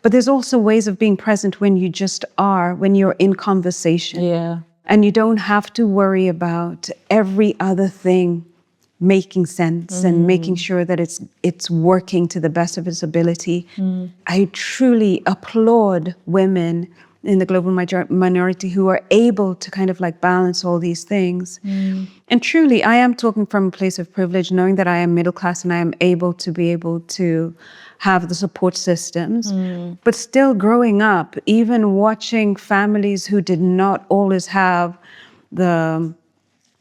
but there's also ways of being present when you just are, when you're in conversation. Yeah. And you don't have to worry about every other thing making sense and making sure that it's working to the best of its ability. I truly applaud women in the global minority who are able to kind of like balance all these things. And truly, I am talking from a place of privilege, knowing that I am middle class and I am able to have the support systems. But still growing up, even watching families who did not always have the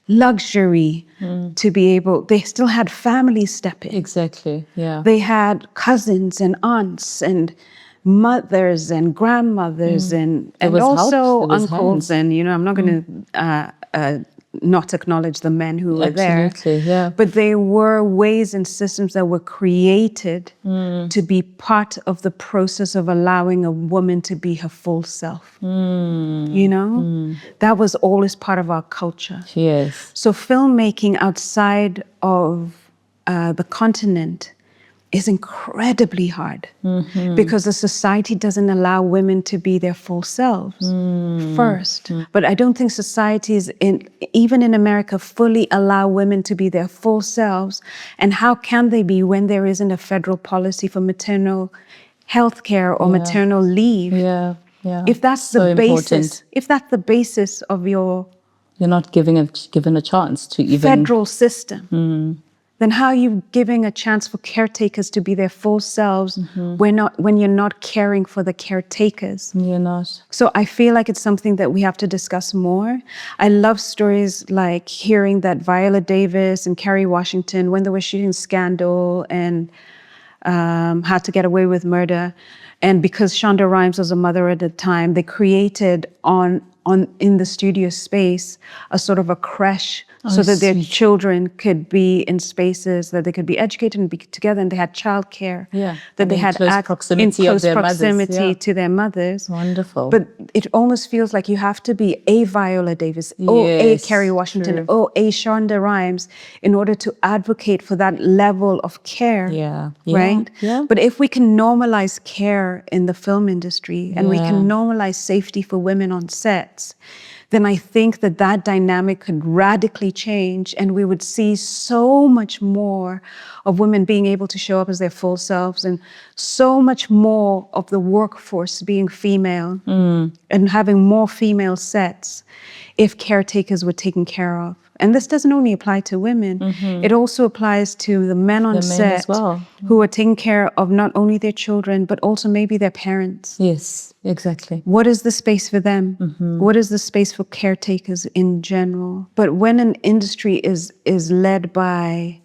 luxury to be able, they still had families step in. Exactly, yeah. They had cousins and aunts and mothers and grandmothers and also uncles. And, you know, I'm not going to not acknowledge the men who were there. Absolutely, yeah. But there were ways and systems that were created to be part of the process of allowing a woman to be her full self. You know? That was always part of our culture. Yes. So filmmaking outside of the continent is incredibly hard because the society doesn't allow women to be their full selves first. But I don't think societies, even in America, fully allow women to be their full selves. And how can they be when there isn't a federal policy for maternal health care or maternal leave? Yeah. If that's the basis, if that's the basis of you're not given a chance to even federal system, then how are you giving a chance for caretakers to be their full selves when you're not caring for the caretakers? You're not. So I feel like it's something that we have to discuss more. I love stories like hearing that Viola Davis and Kerry Washington, when they were shooting Scandal and How to Get Away with Murder. And because Shonda Rhimes was a mother at the time, they created in the studio space a sort of a creche so that their children could be in spaces that they could be educated and be together, and they had childcare. Yeah. That they had close proximity in of close their proximity mothers. Yeah. to their mothers. Wonderful. But it almost feels like you have to be a Viola Davis, or a Yes, Kerry Washington, true. or a Shonda Rhimes in order to advocate for that level of care. Yeah. Right? Yeah. But if we can normalize care in the film industry and we can normalize safety for women on sets, then I think that dynamic could radically change, and we would see so much more of women being able to show up as their full selves, and so much more of the workforce being female and having more female sets if caretakers were taken care of. And this doesn't only apply to women, it also applies to the men on set as well. who are taking care of not only their children, but also maybe their parents. Yes, exactly. What is the space for them? What is the space for caretakers in general? But when an industry is led by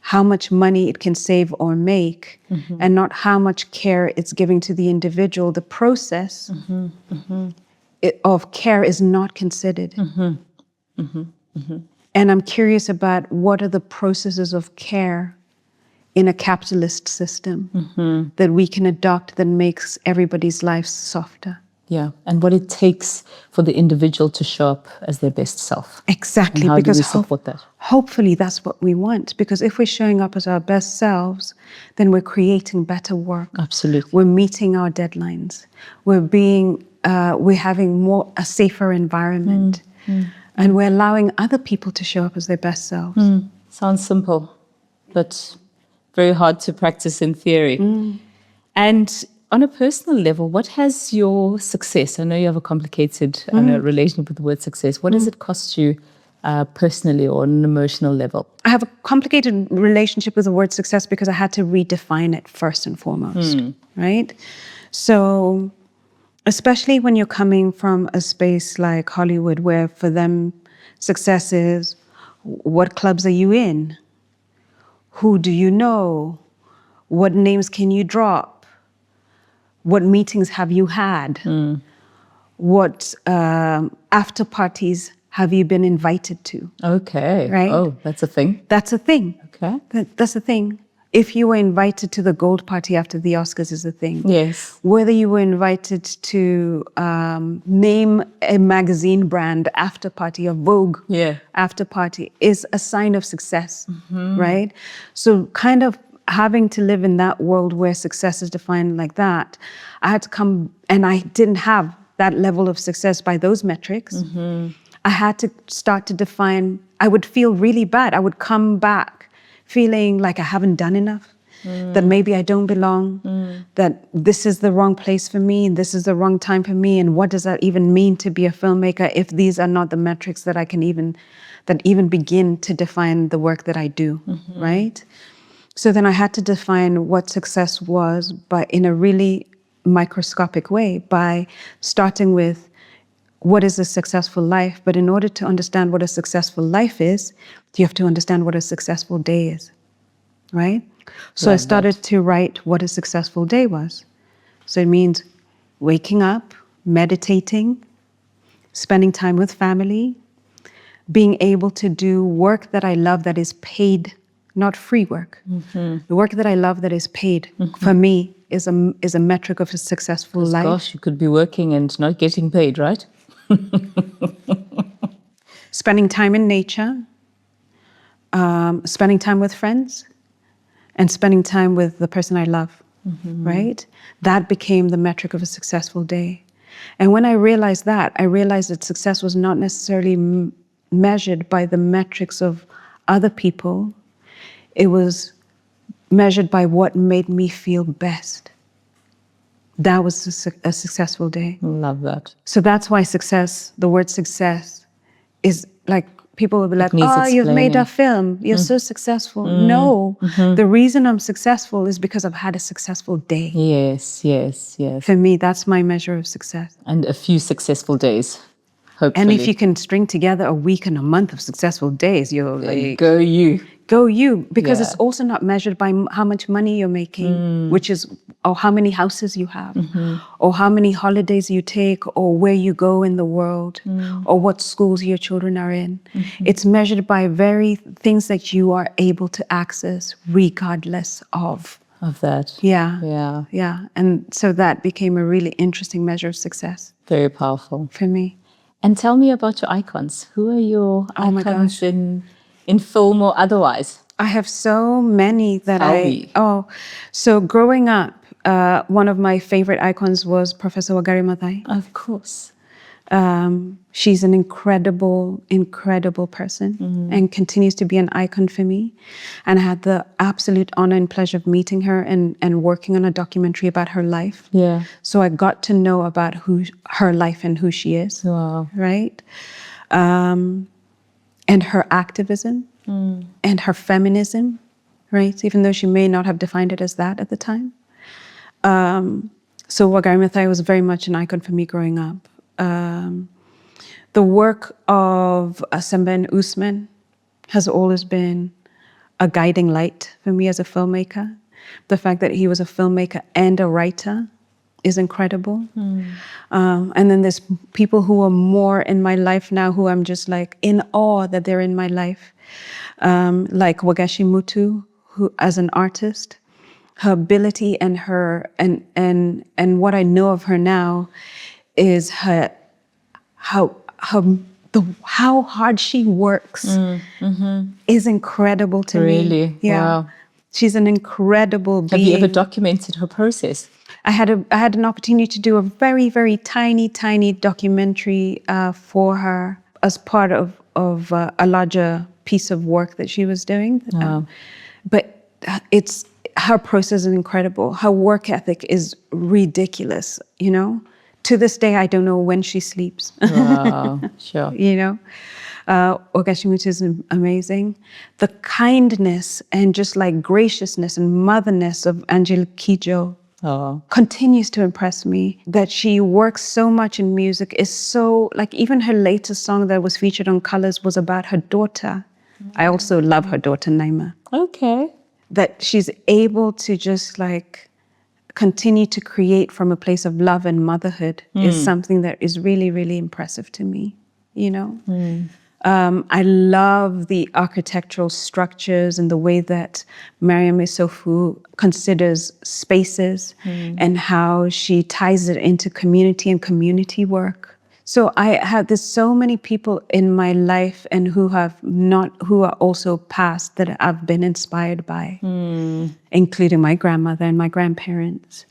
how much money it can save or make, and not how much care it's giving to the individual, the process of care is not considered. And I'm curious about what are the processes of care in a capitalist system that we can adopt that makes everybody's lives softer. Yeah, and what it takes for the individual to show up as their best self. Exactly, And how because do we support that? hopefully that's what we want. Because if we're showing up as our best selves, then we're creating better work. Absolutely. We're meeting our deadlines. We're having a safer environment. And we're allowing other people to show up as their best selves. Sounds simple, but very hard to practice in theory. And on a personal level, what has your success? I know you have a complicated relationship with the word success. What does it cost you personally or on an emotional level? I have a complicated relationship with the word success because I had to redefine it first and foremost, right? So, especially when you're coming from a space like Hollywood, where for them, success is what clubs are you in? Who do you know? What names can you drop? What meetings have you had? What after parties have you been invited to? Okay. Right? Oh, that's a thing. That's a thing. Okay. That's a thing. If you were invited to the gold party after the Oscars is a thing. Yes. Whether you were invited to name a magazine brand after party or Vogue after party is a sign of success, right? So kind of having to live in that world where success is defined like that, I had to come, and I didn't have that level of success by those metrics. I had to start to define, I would feel really bad. I would come back feeling like I haven't done enough, that maybe I don't belong, that this is the wrong place for me, and this is the wrong time for me, and what does that even mean to be a filmmaker if these are not the metrics that I can even begin to define the work that I do, right? So then I had to define what success was in a really microscopic way by starting with what is a successful life. But in order to understand what a successful life is, you have to understand what a successful day is, right? So I started to write what a successful day was. So it means waking up, meditating, spending time with family, being able to do work that I love that is paid, not free work. The work that I love that is paid, for me, is a metric of a successful life. Gosh, you could be working and not getting paid, right? Spending time in nature, spending time with friends, and spending time with the person I love, right? That became the metric of a successful day. And when I realized that success was not necessarily measured by the metrics of other people. It was measured by what made me feel best. That was a successful day. Love that. So that's why success, the word success, is like, people will be like, oh, you've made a film. You're so successful. No, the reason I'm successful is because I've had a successful day. Yes, yes, yes. For me, that's my measure of success. And a few successful days, hopefully. And if you can string together a week and a month of successful days, you're like, go you. Go you, because Yeah. it's also not measured by how much money you're making, which is, or how many houses you have, or how many holidays you take, or where you go in the world, or what schools your children are in. It's measured by very things that you are able to access regardless of that. Yeah. And so that became a really interesting measure of success Very powerful. for me. And tell me about your icons. Who are your Oh my icons gosh. in film or otherwise? I have so many that Tell me. So growing up, one of my favorite icons was Professor Wangari Maathai. Of course. She's an incredible person and continues to be an icon for me. And I had the absolute honor and pleasure of meeting her and working on a documentary about her life. Yeah. So I got to know about her life and who she is. Wow. Right? And her activism and her feminism, right? Even though she may not have defined it as that at the time. So Wangari Maathai was very much an icon for me growing up. The work of Sembène Ousmane has always been a guiding light for me as a filmmaker. The fact that he was a filmmaker and a writer is incredible. And then there's people who are more in my life now who I'm just like in awe that they're in my life. Like Wagashi Mutu, who as an artist, her ability and her and what I know of her now is how hard she works is incredible to me. Really? Yeah. Wow. She's an incredible being. Have you ever documented her process? I had an opportunity to do a very, very tiny documentary for her as part of a larger piece of work that she was doing. Wow. But her process is incredible. Her work ethic is ridiculous, you know? To this day, I don't know when she sleeps. Wow, sure. You know? Wagashi Mutu is amazing. The kindness and just like graciousness and motherness of Angelique Kidjo continues to impress me. That she works so much in music is so, like even her latest song that was featured on Colors was about her daughter. I also love her daughter, Naima. Okay. That she's able to just like continue to create from a place of love and motherhood is something that is really, really impressive to me, you know? I love the architectural structures and the way that Mariam Issoufou considers spaces and how she ties it into community and community work. So there's so many people in my life and who are also past that I've been inspired by, including my grandmother and my grandparents,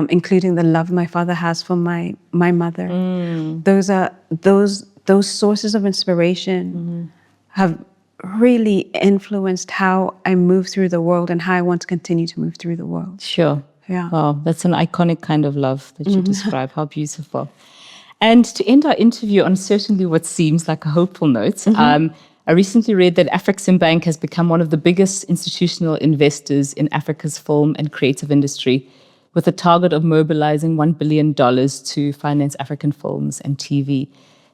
including the love my father has for my mother. Those sources of inspiration have really influenced how I move through the world and how I want to continue to move through the world. Sure. Yeah. Wow, that's an iconic kind of love that you describe. How beautiful. And to end our interview on certainly what seems like a hopeful note, I recently read that Afrexim Bank has become one of the biggest institutional investors in Africa's film and creative industry, with a target of mobilizing $1 billion to finance African films and TV.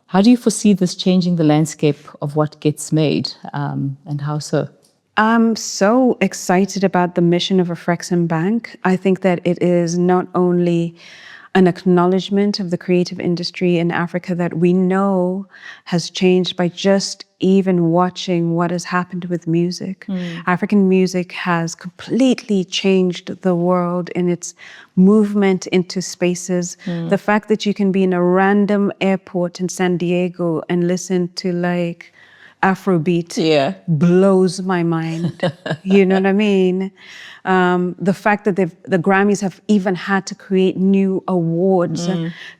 How do you foresee this changing the landscape of what gets made, and how so? I'm so excited about the mission of Afrexim Bank. I think that it is not only an acknowledgement of the creative industry in Africa that we know has changed by just even watching what has happened with music. African music has completely changed the world in its movement into spaces. The fact that you can be in a random airport in San Diego and listen to like Afrobeat blows my mind. You know what I mean? The fact that the Grammys have even had to create new awards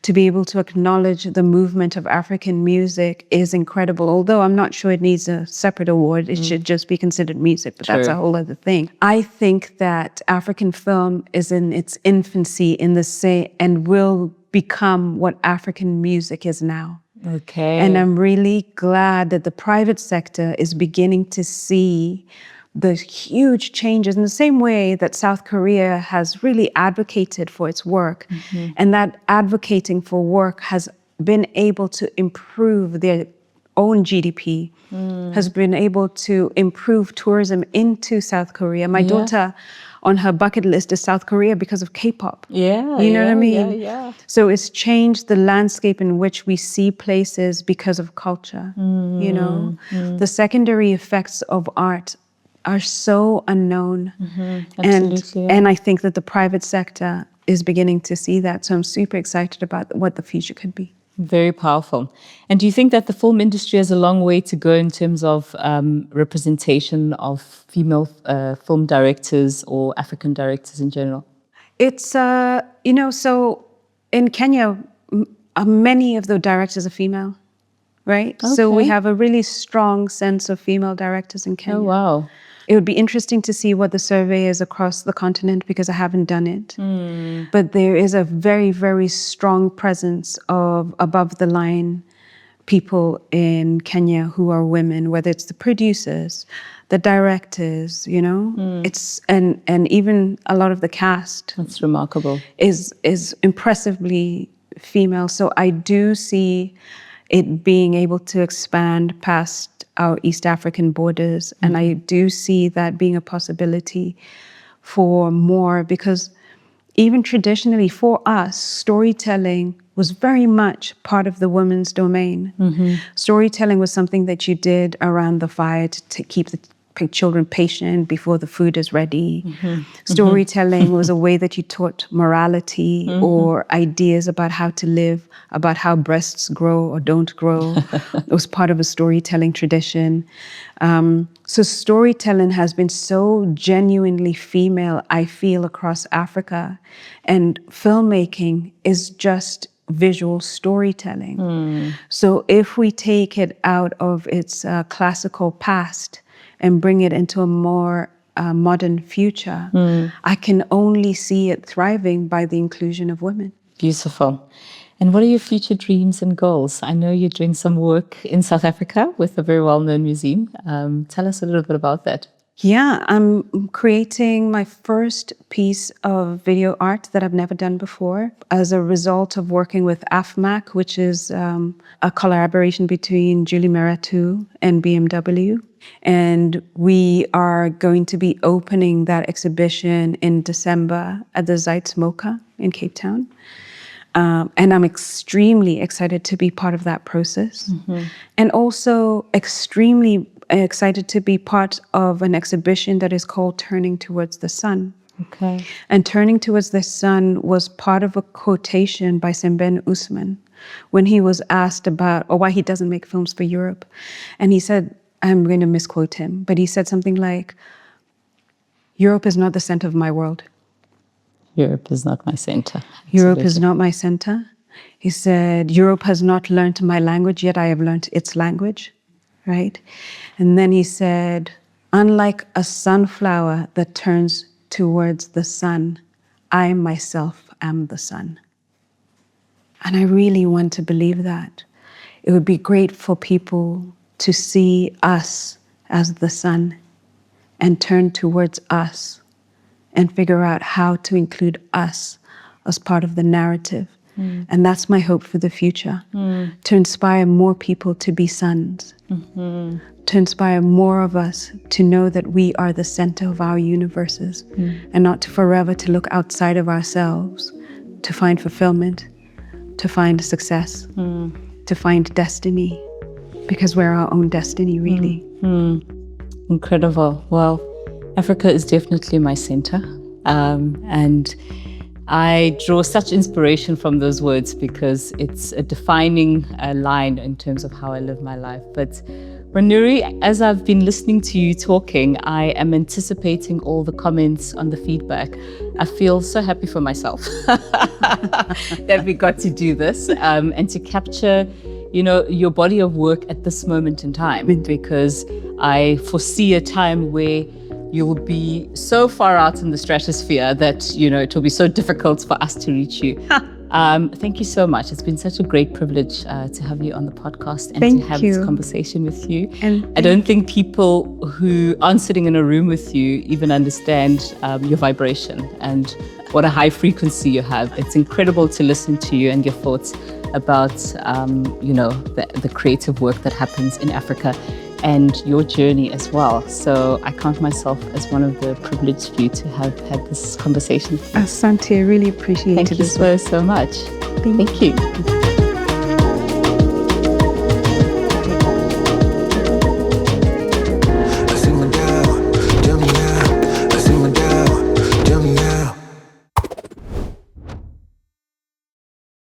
to be able to acknowledge the movement of African music is incredible. Although I'm not sure it needs a separate award. It should just be considered music, but that's a whole other thing. I think that African film is in its infancy and will become what African music is now. Okay. And I'm really glad that the private sector is beginning to see the huge changes in the same way that South Korea has really advocated for its work. And that advocating for work has been able to improve their own GDP, has been able to improve tourism into South Korea. My daughter, on her bucket list is South Korea because of K-pop. Yeah. You know what I mean? Yeah. So it's changed the landscape in which we see places because of culture. You know, the secondary effects of art are so unknown. Absolutely. And I think that the private sector is beginning to see that. So I'm super excited about what the future could be. Very powerful. And do you think that the film industry has a long way to go in terms of representation of female film directors or African directors in general? It's, so in Kenya, many of the directors are female, right? Okay. So we have a really strong sense of female directors in Kenya. Oh, wow. It would be interesting to see what the survey is across the continent because I haven't done it. But there is a very, very strong presence of above the line people in Kenya who are women, whether it's the producers, the directors, it's and even a lot of the cast. That's remarkable. Is impressively female. So I do see it being able to expand past our East African borders. And I do see that being a possibility for more, because even traditionally for us, storytelling was very much part of the woman's domain. Storytelling was something that you did around the fire to keep the children patient before the food is ready. Storytelling was a way that you taught morality or ideas about how to live, about how breasts grow or don't grow. It was part of a storytelling tradition. So storytelling has been so genuinely female, I feel, across Africa. And filmmaking is just visual storytelling. So if we take it out of its classical past and bring it into a more modern future, I can only see it thriving by the inclusion of women. Beautiful. And what are your future dreams and goals? I know you're doing some work in South Africa with a very well-known museum. Tell us a little bit about that. Yeah, I'm creating my first piece of video art that I've never done before as a result of working with AFMAC, which is a collaboration between Julie Meratu and BMW. And we are going to be opening that exhibition in December at the Zuidsmoka in Cape Town. And I'm extremely excited to be part of that process. And also extremely excited to be part of an exhibition that is called Turning Towards the Sun. Okay. And Turning Towards the Sun was part of a quotation by Sembène Ousmane when he was asked about, or why he doesn't make films for Europe. And he said, I'm going to misquote him, but he said something like, Europe is not the center of my world. Europe is not my center. Europe is not my center. He said, Europe has not learned my language, yet I have learned its language, right? And then he said, unlike a sunflower that turns towards the sun, I myself am the sun. And I really want to believe that. It would be great for people to see us as the sun and turn towards us and figure out how to include us as part of the narrative. And that's my hope for the future, to inspire more people to be sons, to inspire more of us to know that we are the center of our universes and not to forever to look outside of ourselves, to find fulfillment, to find success, to find destiny, because we're our own destiny, really. Incredible. Well, Africa is definitely my center. And I draw such inspiration from those words because it's a defining line in terms of how I live my life. But Wanuri, as I've been listening to you talking, I am anticipating all the comments on the feedback. I feel so happy for myself that we got to do this and to capture, your body of work at this moment in time, because I foresee a time where you'll be so far out in the stratosphere that, it will be so difficult for us to reach you. Thank you so much. It's been such a great privilege to have you on the podcast and to have this conversation with you. And I don't think people who aren't sitting in a room with you even understand your vibration and what a high frequency you have. It's incredible to listen to you and your thoughts about, the creative work that happens in Africa and your journey as well. So I count myself as one of the privileged few to have had this conversation. Asante, I really appreciate it. Thank you so much. Thank you.